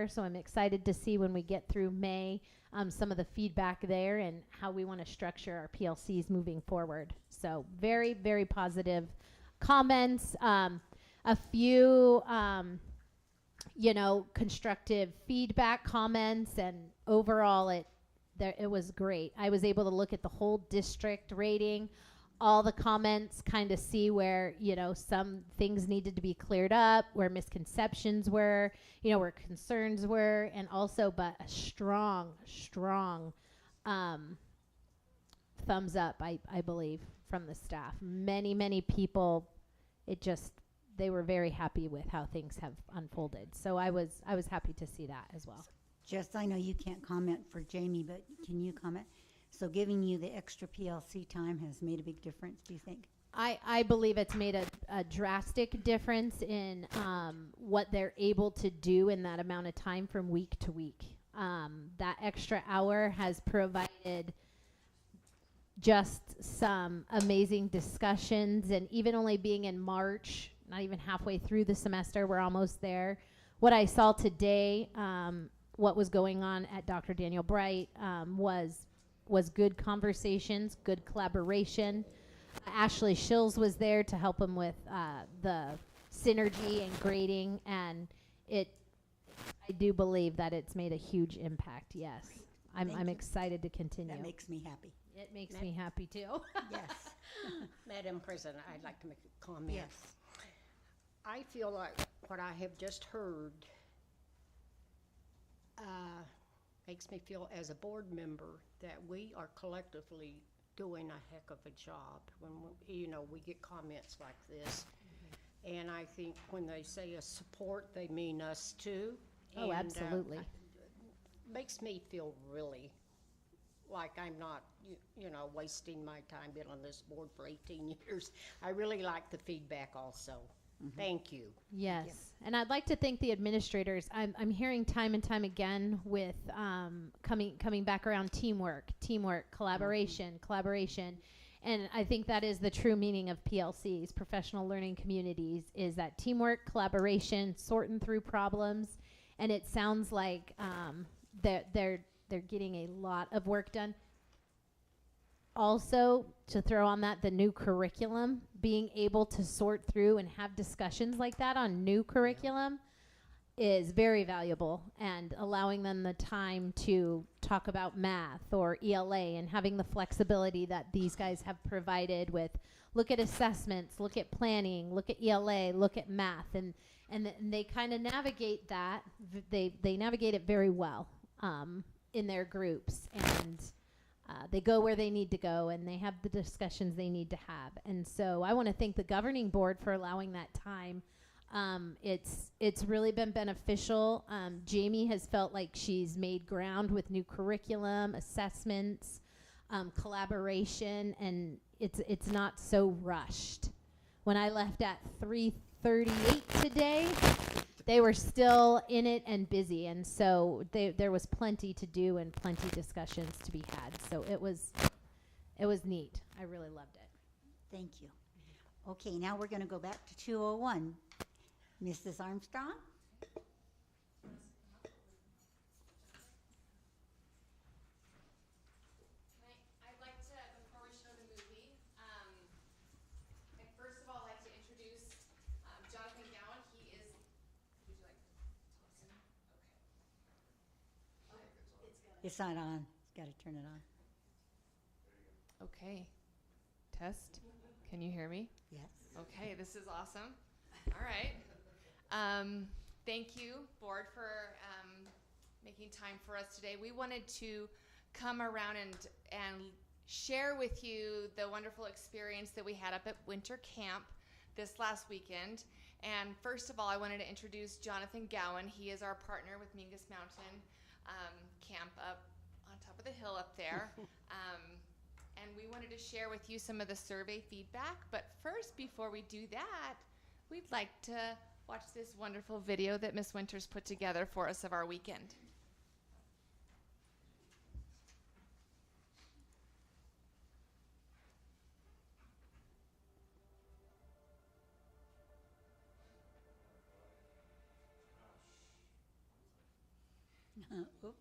So I'm excited to see when we get through May some of the feedback there and how we want to structure our PLCs moving forward. So very, very positive comments. A few, you know, constructive feedback comments, and overall it was great. I was able to look at the whole district rating, all the comments, kind of see where, you know, some things needed to be cleared up, where misconceptions were, you know, where concerns were, and also, but a strong thumbs up, I believe, from the staff. Many people, they were very happy with how things have unfolded. So I was happy to see that as well. Jess, I know you can't comment for Jamie, but can you comment? So giving you the extra PLC time has made a big difference, do you think? I believe it's made a drastic difference in what they're able to do in that amount of time from week to week. That extra hour has provided just some amazing discussions, and even only being in March, not even halfway through the semester, we're almost there. What I saw today, what was going on at Dr. Daniel Bright was good conversations, good collaboration. Ashley Shills was there to help him with the synergy and grading, and I do believe that it's made a huge impact, yes. I'm excited to continue. That makes me happy. It makes me happy too. Yes. Madam President, I'd like to make a comment. Yes. I feel like what I have just heard makes me feel as a board member that we are collectively doing a heck of a job when we get comments like this. Mm-hmm. And I think when they say a support, they mean us too. Oh, and, absolutely. Makes me feel really like I'm not, wasting my time being on this board for 18 years. I really like the feedback also. Mm-hmm. Thank you. Yes. And I'd like to thank the administrators. I'm hearing time and time again with coming back around teamwork, collaboration. And I think that is the true meaning of PLCs, professional learning communities, is that teamwork, collaboration, sorting through problems. And it sounds like they're getting a lot of work done. Also, to throw on that, the new curriculum, being able to sort through and have discussions like that on new curriculum is very valuable, and allowing them the time to talk about math or ELA and having the flexibility that these guys have provided with look at assessments, look at planning, look at ELA, look at math, and they kind of navigate that. They navigate it very well. in their groups, and they go where they need to go, and they have the discussions they need to have. And so I want to thank the governing board for allowing that time. It's really been beneficial. Jamie has felt like she's made ground with new curriculum, assessments, collaboration, and it's not so rushed. When I left at 3:38 today, they were still in it and busy, and so there was plenty to do and plenty discussions to be had. So it was neat. I really loved it. Thank you. Okay, now we're going to go back to 201. Mrs. Armstrong? I'd like to, before we show the movie, I'd first of all like to introduce Jonathan Gowan. He is, would you like to toss him? Okay. It's not on. It's got to turn it on. Okay. Test. Can you hear me? Yes. Okay, this is awesome. All right. Thank you, board, for making time for us today. We wanted to come around and share with you the wonderful experience that we had up at winter camp this last weekend. And first of all, I wanted to introduce Jonathan Gowan. He is our partner with Mingus Mountain Camp up on top of the hill up there. And we wanted to share with you some of the survey feedback. But first, before we do that, we'd like to watch this wonderful video that Miss Winters put together for us of our weekend. Oops.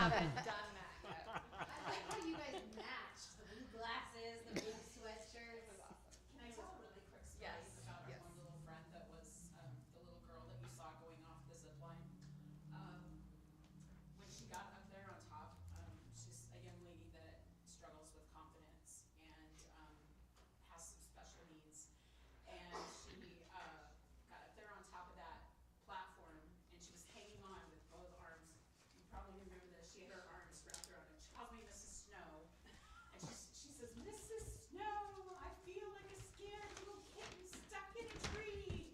haven't done that yet. I like how you guys matched the blue glasses, the blue sweatshirts. Can I tell a really quick story Yes, about yes. our one little friend that was the little girl that you saw going off the zip line? When she got up there on top, she's a young lady that struggles with confidence and has some special needs. And she got up there on top of that platform and she was hanging on with both arms. You probably remember this. She had her arms wrapped around her. She calls me Mrs. Snow. And she says, Mrs. Snow, I feel like a scared little kitten stuck in a tree.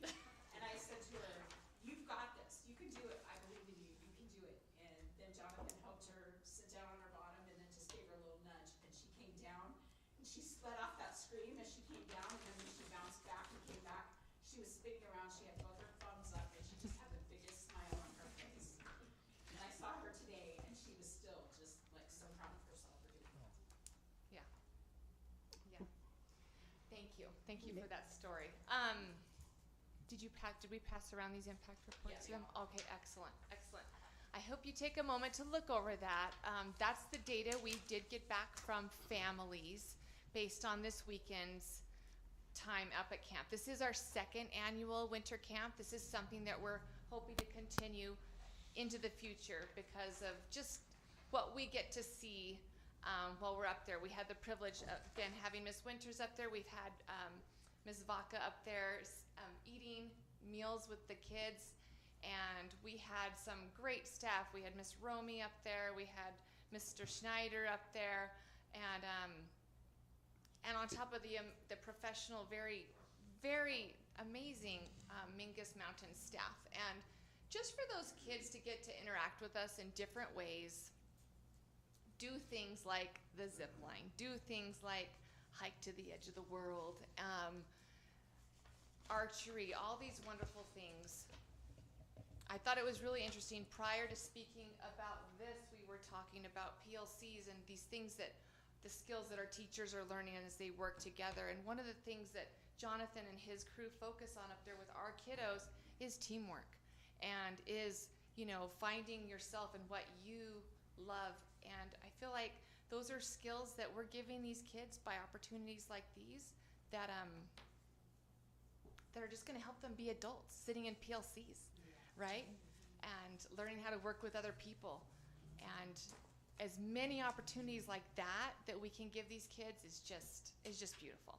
And I said to her, you've got this. You can do it. I believe in you. You can do it. And then Jonathan helped her sit down on her bottom and then just gave her a little nudge. And she came down and she sped off that scream as she came down. And then when she bounced back and came back, she was spinning around. She had both her thumbs up and she just had the biggest smile on her face. And I saw her today and she was still just like so proud of herself for doing that. Yeah. Thank you. Thank you for that story. Did we pass around these impact reports to them? Okay, excellent, excellent. I hope you take a moment to look over that. That's the data we did get back from families based on this weekend's time up at camp. This is our second annual winter camp. This is something that we're hoping to continue into the future because of just what we get to see while we're up there. We had the privilege of, again, having Miss Winters up there. We've had Ms. Vocca up there eating meals with the kids, and we had some great staff. We had Miss Romy up there. We had Mr. Schneider up there, and on top of the professional, very, very amazing Mingus Mountain staff. And just for those kids to get to interact with us in different ways, do things like the zip line, do things like hike to the edge of the world, archery, all these wonderful things. I thought it was really interesting. Prior to speaking about this, we were talking about PLCs and these things that the skills that our teachers are learning as they work together. And one of the things that Jonathan and his crew focus on up there with our kiddos is teamwork and is, finding yourself in what you love. And I feel like those are skills that we're giving these kids by opportunities like these that are just going to help them be adults sitting in PLCs, right? And learning how to work with other people. And as many opportunities like that we can give these kids is just beautiful.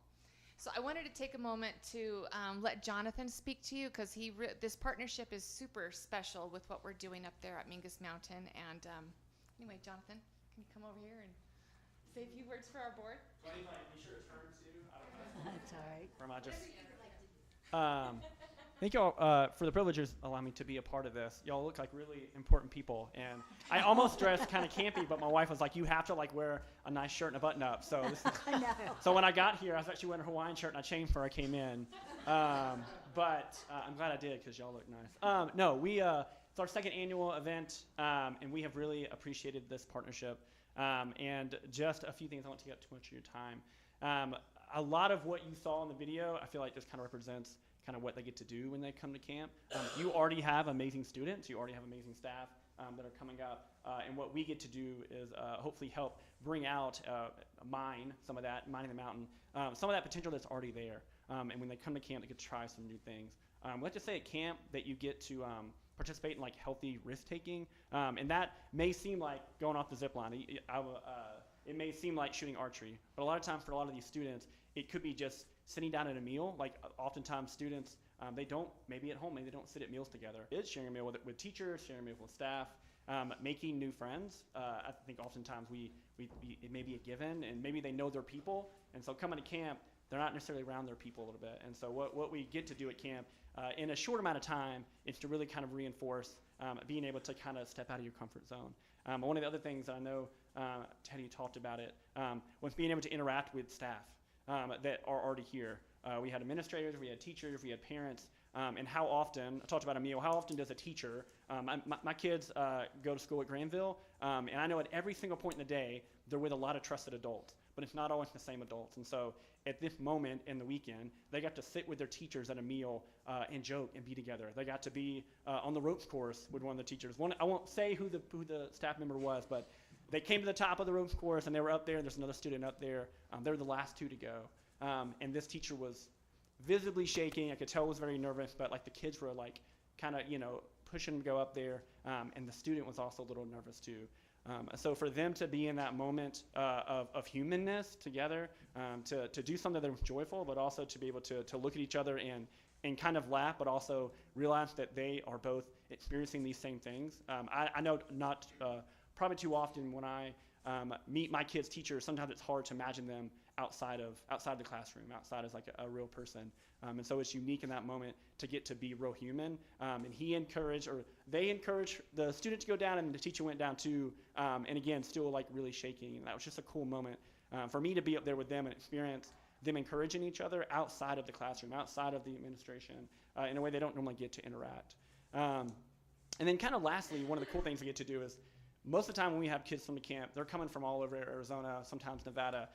So I wanted to take a moment to let Jonathan speak to you because this partnership is super special with what we're doing up there at Mingus Mountain. And anyway, Jonathan, can you come over here and say a few words for our board? Do I need be sure it turns too? I don't know. That's all right. Or am I just? Thank you all for the privileges allowing me to be a part of this. Y'all look like really important people, and I almost dressed kind of campy, but my wife was like, "You have to wear a nice shirt and a button-up." So, I know. so when I got here, I was actually wearing a Hawaiian shirt and I changed before I came in. But I'm glad I did because y'all look nice. It's our second annual event, and we have really appreciated this partnership. And just a few things, I won't take up too much of your time. A lot of what you saw in the video, I feel like just kind of represents kind of what they get to do when they come to camp. You already have amazing students, you already have amazing staff that are coming up, and what we get to do is hopefully help bring out, mining the mountain, some of that potential that's already there. And when they come to camp, they get to try some new things. Let's just say at camp that you get to participate in healthy risk-taking, and that may seem like going off the zip line. It may seem like shooting archery, but a lot of times for a lot of these students, it could be just sitting down at a meal. Oftentimes students, maybe at home, maybe they don't sit at meals together. It's sharing a meal with teachers, sharing a meal with staff, making new friends. I think oftentimes it may be a given, and maybe they know their people, and so coming to camp, they're not necessarily around their people a little bit. And so what we get to do at camp in a short amount of time is to really kind of reinforce being able to kind of step out of your comfort zone. One of the other things that I know Teddy talked about it was being able to interact with staff that are already here. We had administrators, we had teachers, we had parents, and how often, I talked about a meal, how often does a teacher My kids go to school at Granville, and I know at every single point in the day, they're with a lot of trusted adults, but it's not always the same adults. And so at this moment in the weekend, they got to sit with their teachers at a meal and joke and be together. They got to be on the ropes course with one of the teachers. I won't say who the staff member was, but they came to the top of the ropes course, and they were up there, and there's another student up there. They were the last two to go. And this teacher was visibly shaking. I could tell was very nervous, but like the kids were like kind of, pushing him to go up there. And the student was also a little nervous too. So for them to be in that moment of humanness together, to do something that was joyful, but also to be able to look at each other and kind of laugh, but also realize that they are both experiencing these same things. I know not probably too often when I meet my kids' teachers, sometimes it's hard to imagine them outside the classroom, outside as like a real person. And so it's unique in that moment to get to be real human. And they encouraged the student to go down, and the teacher went down too. And again, still like really shaking. And that was just a cool moment for me to be up there with them and experience them encouraging each other outside of the classroom, outside of the administration, in a way they don't normally get to interact. And then kind of lastly, one of the cool things we get to do is most of the time when we have kids from the camp, they're coming from all over Arizona, sometimes Nevada,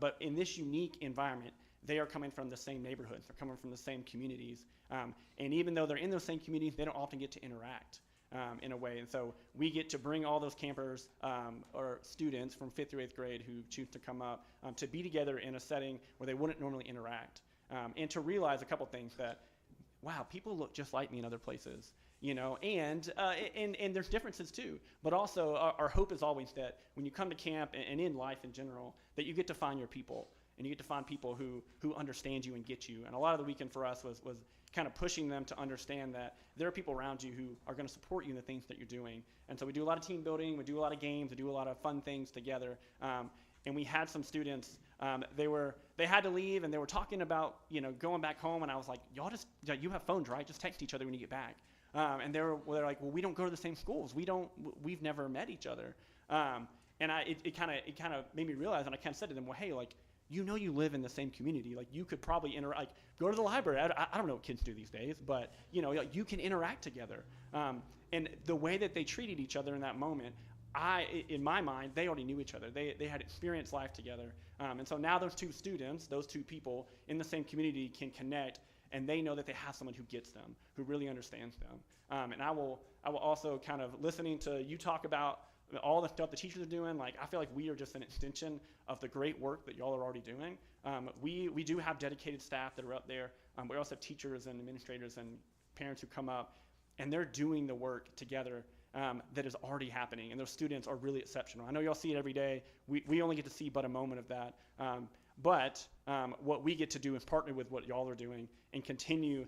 but in this unique environment, they are coming from the same neighborhoods, they're coming from the same communities, and even though they're in those same communities, they don't often get to interact in a way, and so we get to bring all those campers or students from 5th through 8th grade who choose to come up to be together in a setting where they wouldn't normally interact, and to realize a couple things that, wow, people look just like me in other places. And there's differences too. But also, our hope is always that when you come to camp and in life in general, that you get to find your people, and you get to find people who understand you and get you. And a lot of the weekend for us was kind of pushing them to understand that there are people around you who are going to support you in the things that you're doing. And so we do a lot of team building, we do a lot of games, we do a lot of fun things together. And we had some students, they had to leave, and they were talking about going back home. And I was like, you have phones, right? Just text each other when you get back. And they're like, well, we don't go to the same schools. We've never met each other. And it kind of made me realize, and I kind of said to them, well, hey, like, you live in the same community. Like, you could probably go to the library. I don't know what kids do these days, but you can interact together. And the way that they treated each other in that moment, in my mind, they already knew each other. They had experienced life together. And so now those two students, those two people in the same community can connect, and they know that they have someone who gets them, who really understands them. And I will also kind of listening to you talk about all the stuff the teachers are doing. Like, I feel like we are just an extension of the great work that y'all are already doing. We do have dedicated staff that are up there. We also have teachers and administrators and parents who come up, and they're doing the work together that is already happening. And those students are really exceptional. I know y'all see it every day. We only get to see but a moment of that. But what we get to do is partner with what y'all are doing and continue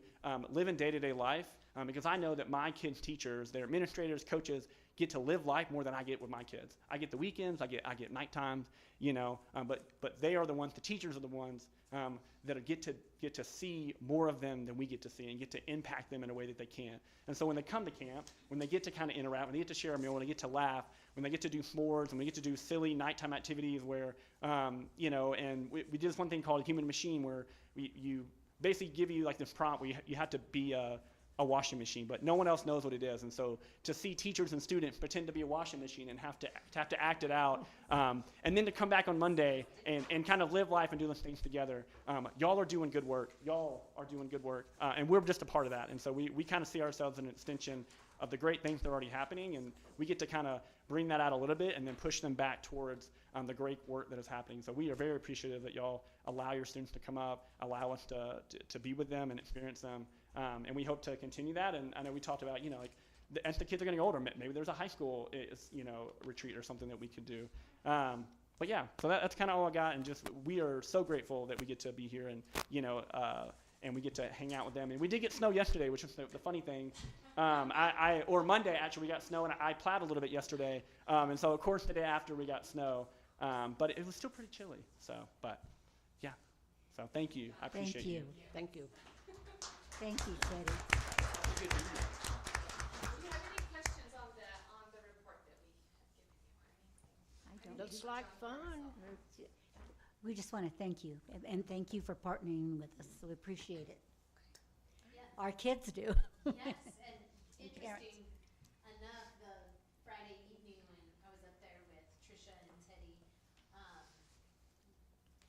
living day-to-day life, because I know that my kids' teachers, their administrators, coaches, get to live life more than I get with my kids. I get the weekends, I get night times, but they are the ones, the teachers are the ones that get to see more of them than we get to see, and get to impact them in a way that they can. And so when they come to camp, when they get to kind of interact, when they get to share a meal, when they get to laugh, when they get to do s'mores, when they get to do silly nighttime activities where, and we did this one thing called Human Machine, where you basically give you like this prompt where you have to be a washing machine, but no one else knows what it is. And so to see teachers and students pretend to be a washing machine and have to act it out, and then to come back on Monday and kind of live life and do those things together, y'all are doing good work. And we're just a part of that. And so we kind of see ourselves as an extension of the great things that are already happening, and we get to kind of bring that out a little bit and then push them back towards the great work that is happening. So we are very appreciative that y'all allow your students to come up, allow us to be with them and experience them. And we hope to continue that. And I know we talked about, as the kids are getting older, maybe there's a high school, retreat or something that we could do. But yeah, so that's kind of all I got. And just, we are so grateful that we get to be here and, and we get to hang out with them. And we did get snow yesterday, which was the funny thing. Or Monday, actually, we got snow, and I plowed a little bit yesterday. And so, of course, the day after we got snow. But it was still pretty chilly. So, but yeah. So thank you. I appreciate you. Thank you. Thank you, Freddie. Do you have any questions on the report that we have given you or anything? I don't. Looks like fun. We just want to thank you, and thank you for partnering with us. So we appreciate it. Yeah. Our kids do. Yes, and parents. interesting, Trisha and Teddy,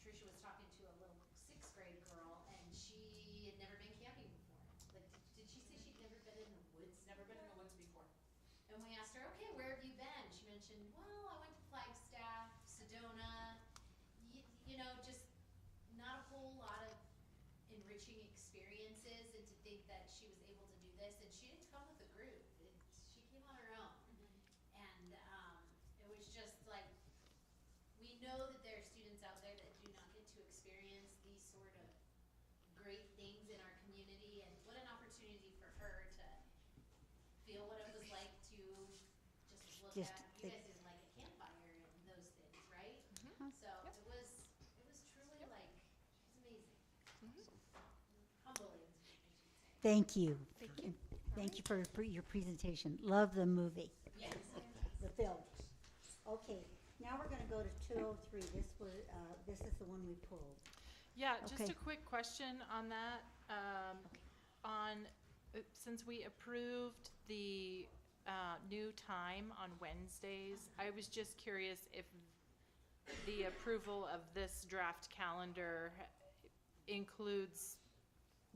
Trisha was talking to a little 6th grade girl, and she had never been camping before. Like, did she say she'd never been in the woods? Never been in the woods before. And we asked her, okay, where have you been? She mentioned, well, I went to Flagstaff, Sedona, you know, just not a whole lot of enriching experiences, and to think that she was able to do this, and she didn't come with a group. She came on her own. And it was just like, we know that there are students out there that do not get to experience these sort of great things in our community, and what an opportunity for her to feel what it was like to just look Just at, you guys did like a campfire and those things, right? So it was truly like, it was amazing. Humbling, I should say. Thank you. Thank you for your presentation. Love the movie, Yes. the film. Okay, now we're gonna go to 203. This is the one we pulled. Yeah, just Okay. a quick question on that. Since we approved the new time on Wednesdays, I was just curious if the approval of this draft calendar includes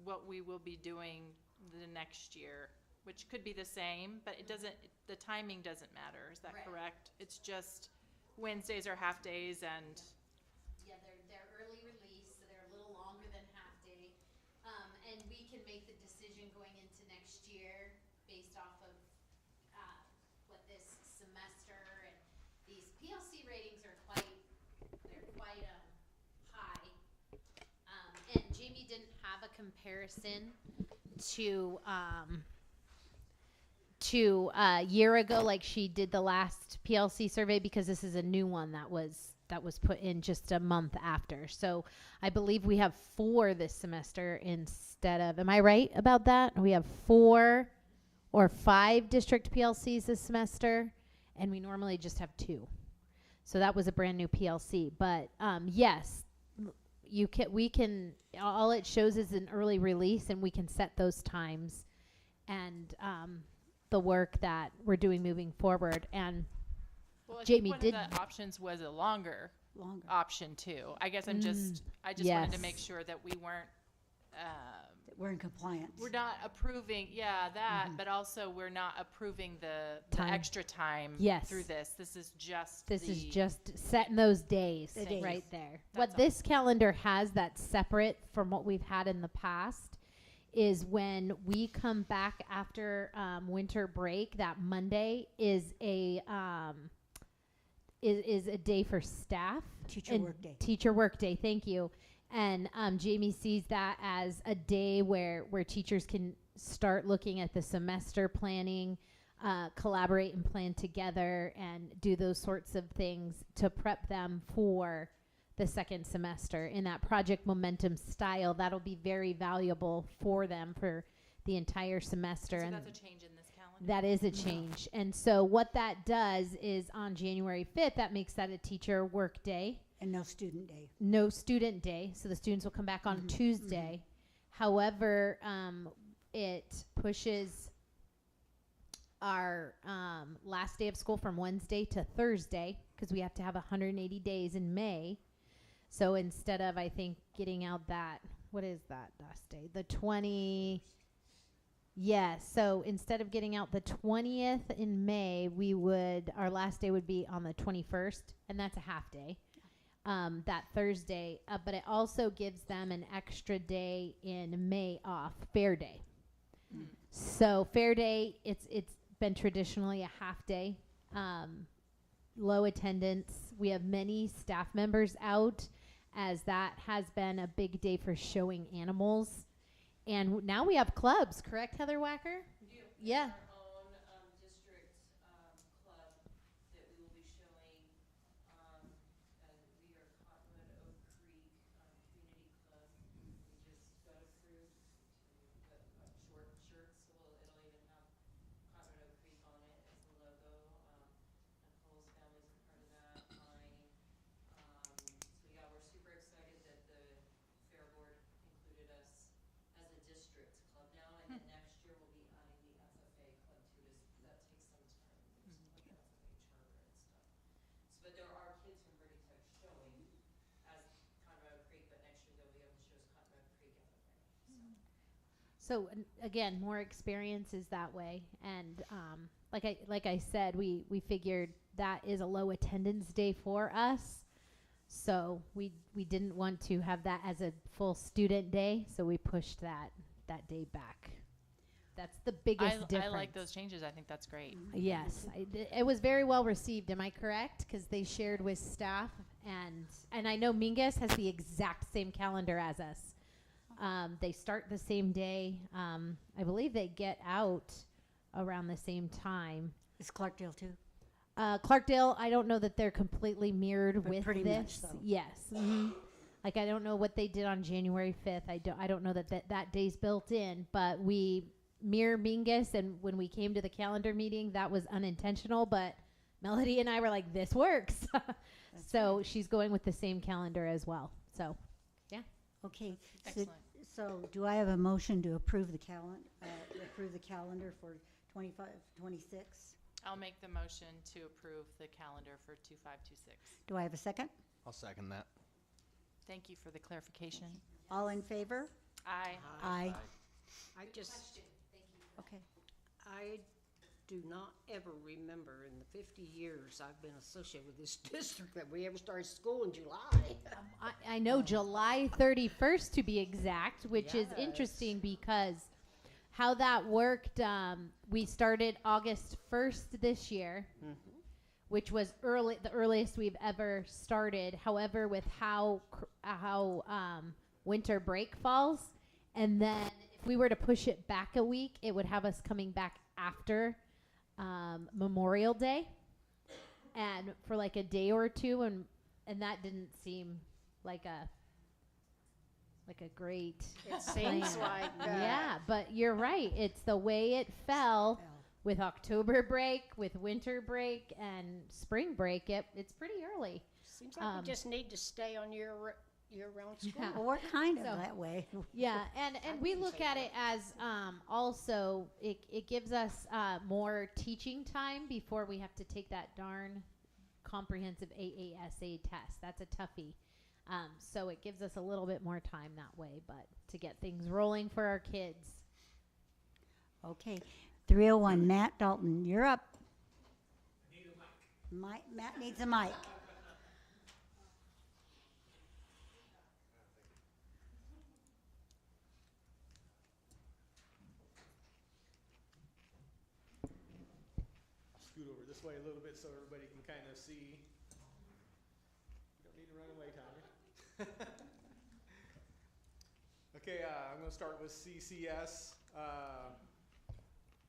what we will be doing the next year, which could be the same, but it doesn't, the timing doesn't matter. Is that Right. correct? It's just Wednesdays are half days and Yeah, they're early release, so they're a little longer than half day. And we can make the decision going into next year based off of, what this semester, and these PLC ratings are quite high. And Jamie didn't have a comparison to a year ago, like she did the last PLC survey, because this is a new one that was put in just a month after. So I believe we have 4 this semester instead of, am I right about that? We have 4 or 5 district PLCs this semester, and we normally just have 2. So that was a brand new PLC. But yes, we can, all it shows is an early release, and we can set those times and the work that we're doing moving forward. And well, I Jamie think did- one of the options was a longer Longer. option too. I guess I just wanted to yes. make sure that we weren't, We're in compliance. we're not approving, but also we're not approving the Time. extra time Yes. through this. This is just This is the- just setting those days The days. right there. That's What all. this calendar has that's separate from what we've had in the past is when we come back after winter break, that Monday is a day for staff. Teacher work day. Teacher work day, thank you. And Jamie sees that as a day where teachers can start looking at the semester planning, collaborate and plan together, and do those sorts of things to prep them for the second semester in that project momentum style. That'll be very valuable for them for the entire semester. So and that's a change in this calendar. that is a change. And so what that does is on January 5th, that makes that a teacher work day. And no student day. No student day, so the students will come back on Tuesday. However, it pushes our last day of school from Wednesday to Thursday, because we have to have 180 days in May. So instead of, I think, getting out that, what is that last day? The 20. Yes, so instead of getting out the 20th in May, our last day would be on the 21st, and that's a half day. That Thursday, but it also gives them an extra day in May off, Fair Day. So Fair Day, it's been traditionally a half day, low attendance. We have many staff members out, as that has been a big day for showing animals. And now we have clubs, correct, Heather Wacker? We do. Yeah. Our own district club that we will be showing. We are Cottonwood Oak Creek Community Club. We just got approved to put short shirts, so it'll even have Cottonwood Oak Creek on it as the logo. Nicole's family's a part of that. Mine. So yeah, we're super excited that the Fair Board included us as a district club now, and then next year we'll be adding the FFA So again, more experiences that way, and like I said, we figured that is a low attendance day for us, so we didn't want to have that as a full student day, so we pushed that day back. That's the biggest difference. I like those changes. I think that's great. Yes, it was very well received. Am I correct? Because they shared with staff, and I know Mingus has the exact same calendar as us. They start the same day. I believe they get out around the same time. Is Clarkdale too? Clarkdale, I don't know that they're completely mirrored But with pretty this. much so. Yes. Like I don't know what they did on January 5th. I don't know that day's built in, but we mirror Mingus, and when we came to the calendar meeting, that was unintentional, but Melody and I were like, this works. So she's going with the same calendar as well. So, yeah. Okay. Excellent. So do I have a motion to approve the calendar for 25, 26? I'll make the motion to approve the calendar for 2526. Do I have a second? I'll second that. Thank you for the clarification. All in favor? Aye. Aye. I just, Okay. I do not ever remember in the 50 years I've been associated with this district that we ever started school in July. I know July 31st to be exact, which is Yes. interesting because how that worked, we started August 1st this year, which was the earliest we've ever started. However, with how winter break falls, and then if we were to push it back a week, it would have us coming back after Memorial Day, and for like a day or two, and that didn't seem like a great It seems like yeah, but you're right, it's the way it fell with October break, with winter break, and spring break. It's pretty early. Seems like we just need to stay on year-round school. Yeah. Well, we're kind of So- that way. Yeah, and we look at it as also it gives us more teaching time before we have to take that darn comprehensive AASA test. That's a toughie. So it gives us a little bit more time that way, but to get things rolling for our kids. Okay. 301, Matt Dalton, you're up. Matt needs a mic. Scoot over this way a little bit so everybody can kind of see. You don't need to run away, Tommy. Okay, I'm going to start with CCS.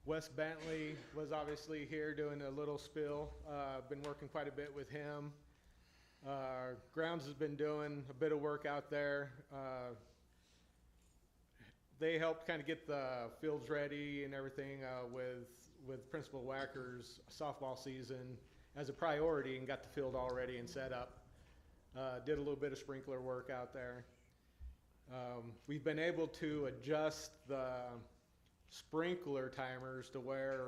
Wes Bentley was obviously here doing a little spill. Been working quite a bit with him. Grounds has been doing a bit of work out there. They helped kind of get the fields ready and everything with Principal Wacker's softball season as a priority, and got the field all ready and set up. Did a little bit of sprinkler work out there. We've been able to adjust the sprinkler timers to where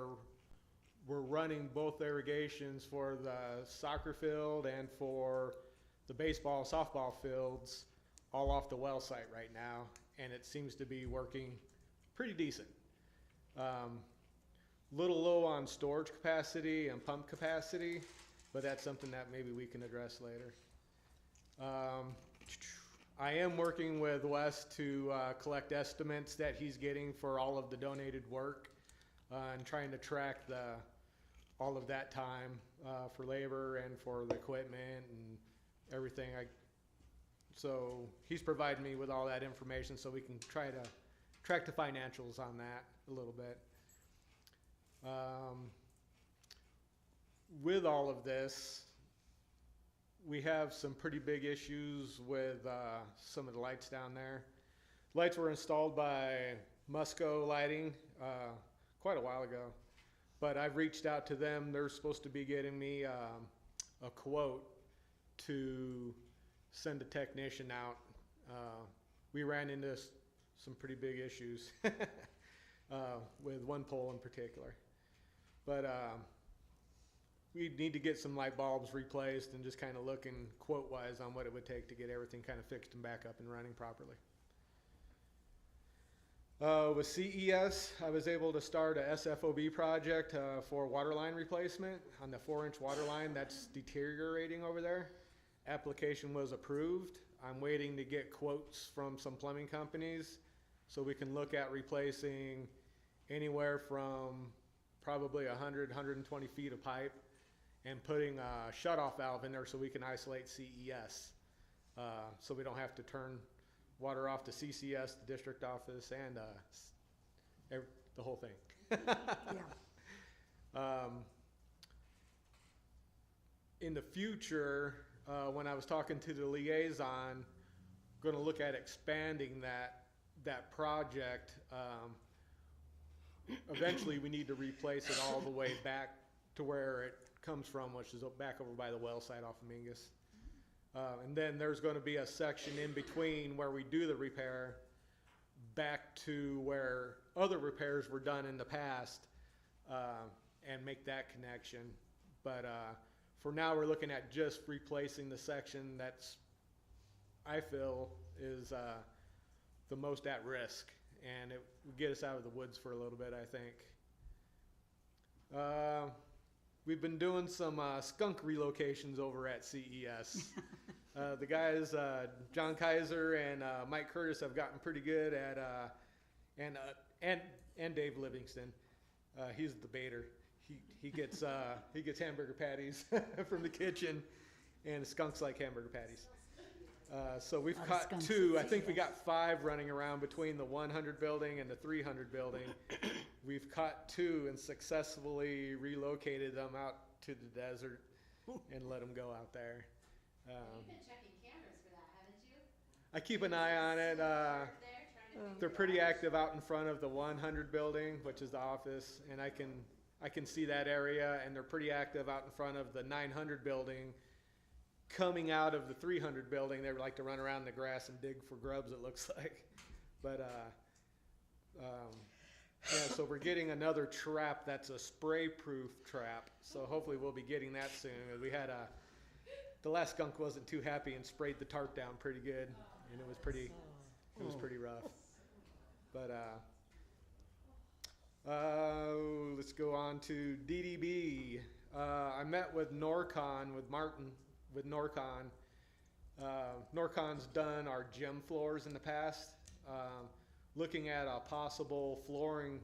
we're running both irrigations for the soccer field and for the baseball, softball fields all off the well site right now, and it seems to be working pretty decent. Little low on storage capacity and pump capacity, but that's something that maybe we can address later. I am working with Wes to collect estimates that he's getting for all of the donated work and trying to track all of that time for labor and for the equipment and everything. So he's providing me with all that information so we can try to track the financials on that a little bit. With all of this, we have some pretty big issues with some of the lights down there. Lights were installed by Musco Lighting quite a while ago, but I've reached out to them. They're supposed to be getting me a quote to send a technician out. We ran into some pretty big issues with one pole in particular. But we need to get some light bulbs replaced and just kind of looking quote-wise on what it would take to get everything kind of fixed and back up and running properly. With CES, I was able to start a SFOB project for water line replacement on the 4-inch water line that's deteriorating over there. Application was approved. I'm waiting to get quotes from some plumbing companies so we can look at replacing anywhere from probably 100, 120 feet of pipe and putting a shutoff valve in there so we can isolate CES. So we don't have to turn water off to CCS, the district office, and the whole thing. Yeah. In the future, when I was talking to the liaison, going to look at expanding that project. Eventually, we need to replace it all the way back to where it comes from, which is back over by the well site off of Mingus. And then there's going to be a section in between where we do the repair back to where other repairs were done in the past, and make that connection. But for now, we're looking at just replacing the section that's, I feel, is the most at risk, and it would get us out of the woods for a little bit, I think. We've been doing some skunk relocations over at CES. The guys, John Kaiser and Mike Curtis, have gotten pretty good at, and Dave Livingston. He's the baiter. He gets hamburger patties from the kitchen, and skunks like hamburger patties. So we've caught 2. I think we got 5 running around between the 100 building and the 300 building. We've caught 2 and successfully relocated them out to the desert and let them go out there. You've been checking cameras for that, haven't you? I keep an eye on it. They're pretty active out in front of the 100 building, which is the office, and I can see that area, and they're pretty active out in front of the 900 building. Coming out of the 300 building, they like to run around in the grass and dig for grubs, it looks like. But yeah, so we're getting another trap that's a spray-proof trap. So hopefully we'll be getting that soon. We had the last skunk wasn't too happy and sprayed the tarp down pretty good, and it was pretty rough. But let's go on to DDB. I met with Norcon, with Martin, with Norcon. Norcon's done our gym floors in the past, looking at a possible flooring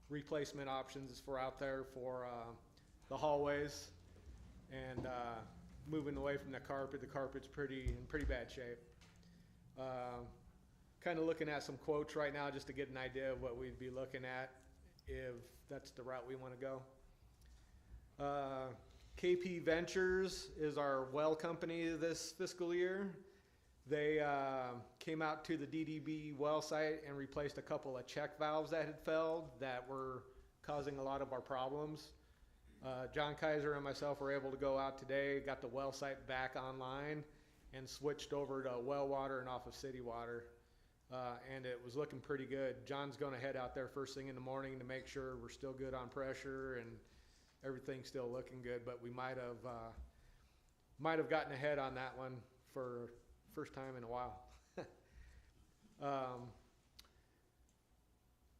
replacement options for out there for the hallways, and moving away from the carpet. The carpet's in pretty bad shape. Kind of looking at some quotes right now just to get an idea of what we'd be looking at if that's the route we want to go. KP Ventures is our well company this fiscal year. They came out to the DDB well site and replaced a couple of check valves that had failed that were causing a lot of our problems. John Kaiser and myself were able to go out today, got the well site back online, and switched over to well water and off of city water. And it was looking pretty good. John's going to head out there first thing in the morning to make sure we're still good on pressure and everything's still looking good, but we might have gotten ahead on that one for first time in a while.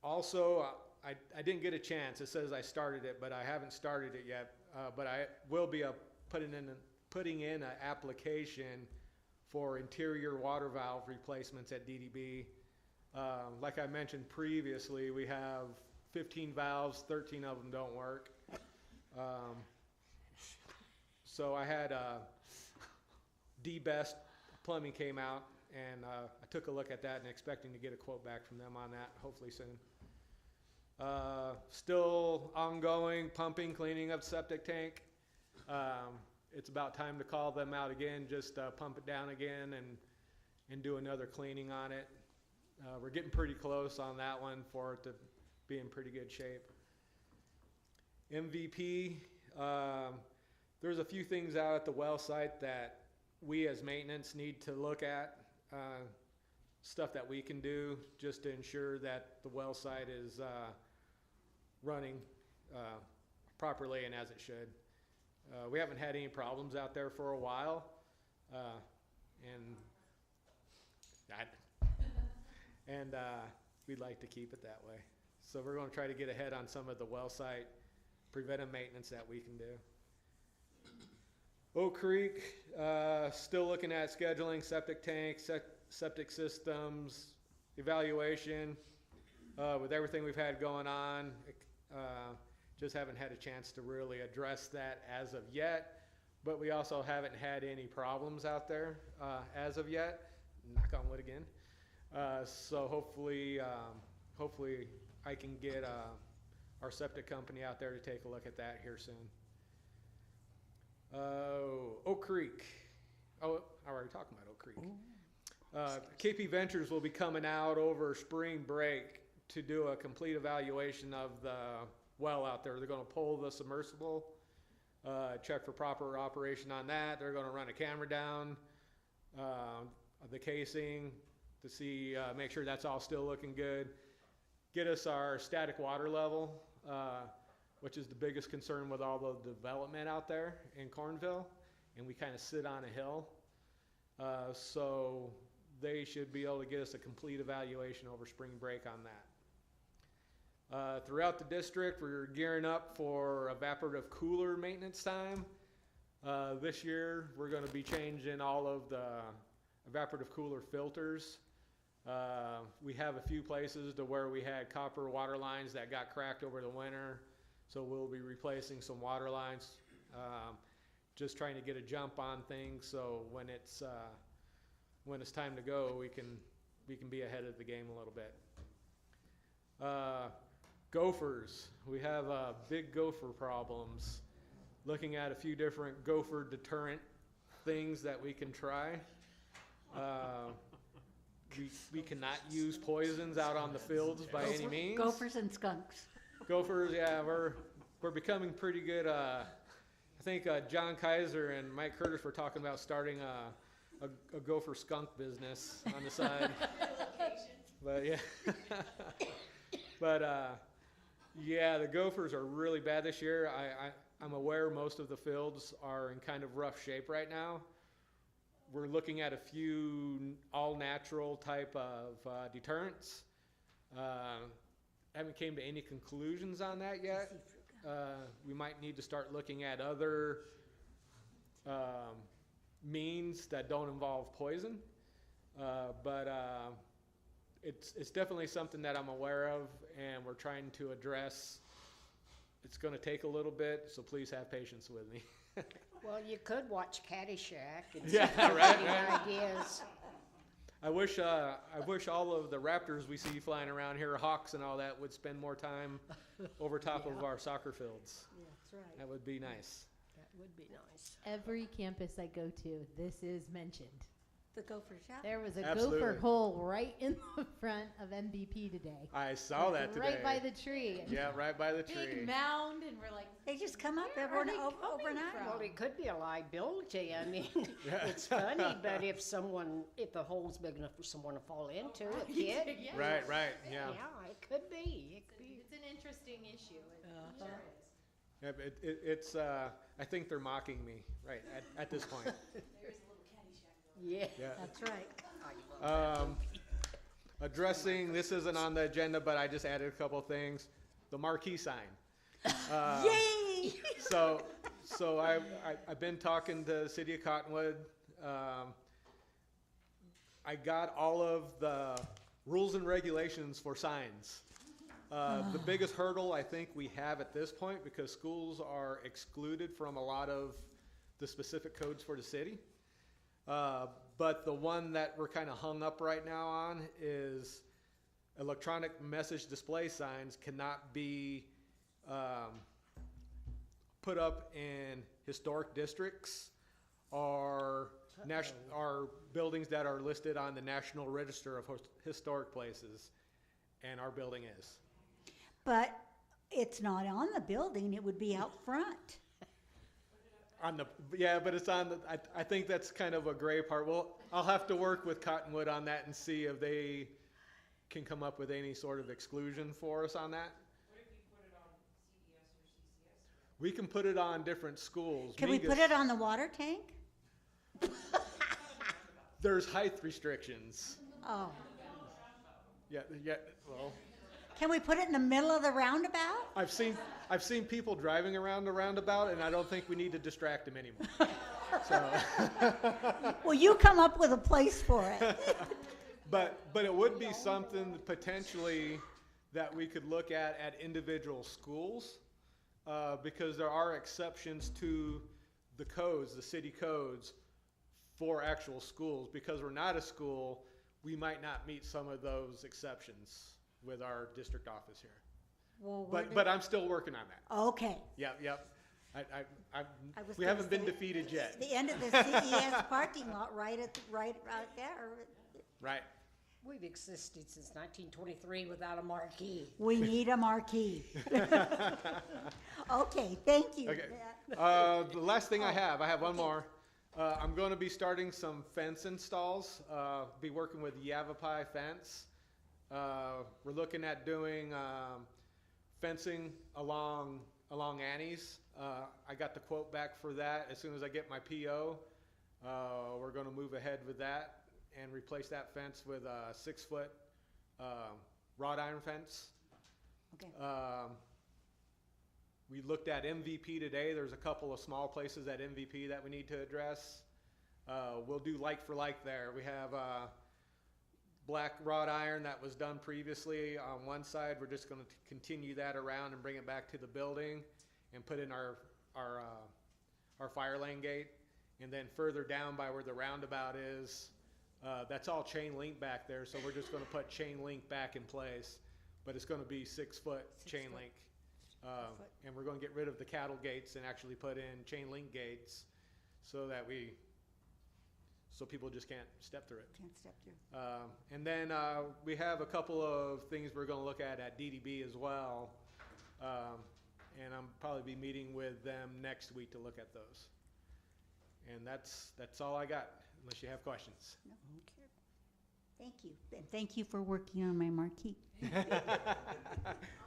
Also, I didn't get a chance. It says I started it, but I haven't started it yet. But I will be putting in an application for interior water valve replacements at DDB. Like I mentioned previously, we have 15 valves, 13 of them don't work. So I had D-Best Plumbing came out, and I took a look at that and expecting to get a quote back from them on that, hopefully soon. Still ongoing pumping, cleaning of septic tank. It's about time to call them out again, just pump it down again and do another cleaning on it. We're getting pretty close on that one for it to be in pretty good shape. MVP, there's a few things out at the well site that we as maintenance need to look at, stuff that we can do just to ensure that the well site is running properly and as it should. We haven't had any problems out there for a while, we'd like to keep it that way. So we're going to try to get ahead on some of the well site preventive maintenance that we can do. Oak Creek, still looking at scheduling septic tanks, septic systems, evaluation. With everything we've had going on, just haven't had a chance to really address that as of yet. But we also haven't had any problems out there as of yet. Knock on wood again. So hopefully I can get our septic company out there to take a look at that here soon. Oak Creek. Oh, I already talked about Oak Creek. KP Ventures will be coming out over spring break to do a complete evaluation of the well out there. They're going to pull the submersible, check for proper operation on that. They're going to run a camera down the casing to see, make sure that's all still looking good. Get us our static water level, which is the biggest concern with all the development out there in Cornville, and we kind of sit on a hill. So they should be able to get us a complete evaluation over spring break on that. Throughout the district, we're gearing up for evaporative cooler maintenance time. This year, we're going to be changing all of the evaporative cooler filters. We have a few places to where we had copper water lines that got cracked over the winter, so we'll be replacing some water lines. Just trying to get a jump on things, so when it's time to go, we can be ahead of the game a little bit. Gophers, we have big gopher problems. Looking at a few different gopher deterrent things that we can try. We cannot use poisons out on the fields by any means. Gophers and skunks. Gophers, yeah, we're becoming pretty good. I think John Kaiser and Mike Curtis were talking about starting a gopher skunk business on the side. But yeah, yeah, the gophers are really bad this year. I'm aware most of the fields are in kind of rough shape right now. We're looking at a few all-natural type of deterrents. Haven't came to any conclusions on that yet. We might need to start looking at other means that don't involve poison. But it's definitely something that I'm aware of, and we're trying to address. It's going to take a little bit, so please have patience with me. Well, you could watch Caddyshack and Yeah, see right. ideas. I wish all of the raptors we see flying around here, hawks and all that, would spend more time over top of our soccer fields. Yeah, that's right. That would be nice. That would be nice. Every campus I go to, this is mentioned. The gopher shop. There was a Absolutely. gopher hole right in the front of MVP today. I saw that today. Right by the tree. Yeah, right by the Big tree. mound, and we're like, They just come up Where are they coming overnight. from? Well, it could be a liability. I mean, Yeah. it's funny, but if the hole's big enough for someone to fall into, a kid, yeah. Right, yeah. yeah, it could be. It could be. It's an interesting issue. It sure is. Yeah, but it's I think they're mocking me right at this point. Yeah. Yeah. That's right. Addressing, this isn't on the agenda, but I just added a couple things. The marquee sign. Yay! So I've been talking to the city of Cottonwood. I got all of the rules and regulations for signs. The biggest hurdle I think we have at this point, because schools are excluded from a lot of the specific codes for the city. But the one that we're kind of hung up right now on is electronic message display signs cannot be put up in historic districts or buildings that are listed on the National Register of Historic Places, and our building is. But it's not on the building, it would be out front. But it's on the, I think that's kind of a gray part. Well, I'll have to work with Cottonwood on that and see if they can come up with any sort of exclusion for us on that. What if you put it on CDS or CCS? We can put it on different schools. Can we put it on the water tank? There's height restrictions. Oh, Yeah, well, Can we put it in the middle of the roundabout? I've seen people driving around the roundabout, and I don't think we need to distract them anymore. So. Well, you come up with a place for it. But it would be something potentially that we could look at individual schools, because there are exceptions to the codes, the city codes, for actual schools. Because we're not a school, we might not meet some of those exceptions with our district office here. Well, But I'm still working on that. Okay. Yep. Was We gonna haven't been say, defeated yet. The end of the CES parking lot, right there. Right. We've existed since 1923 without a marquee. We need a marquee. Okay, thank you. Okay. The last thing I have one more. I'm going to be starting some fence installs. Be working with Yavapai Fence. We're looking at doing fencing along Annie's. I got the quote back for that. As soon as I get my PO, we're going to move ahead with that and replace that fence with a 6-foot wrought iron fence. Okay. We looked at MVP today. There's a couple of small places at MVP that we need to address. We'll do like for like there. We have black wrought iron that was done previously on one side. We're just going to continue that around and bring it back to the building and put in our fire lane gate. And then further down by where the roundabout is, that's all chain link back there. So we're just going to put chain link back in place, but it's going to be 6-foot chain link. And we're going to get rid of the cattle gates and actually put in chain link gates so that people just can't step through it. Can't step through. And then we have a couple of things we're going to look at DDB as well. And I'm probably be meeting with them next week to look at those. And that's all I got, unless you have questions. No. Thank you. And thank you for working on my marquee.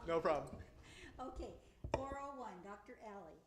No problem. Okay, 401, Dr. Alley.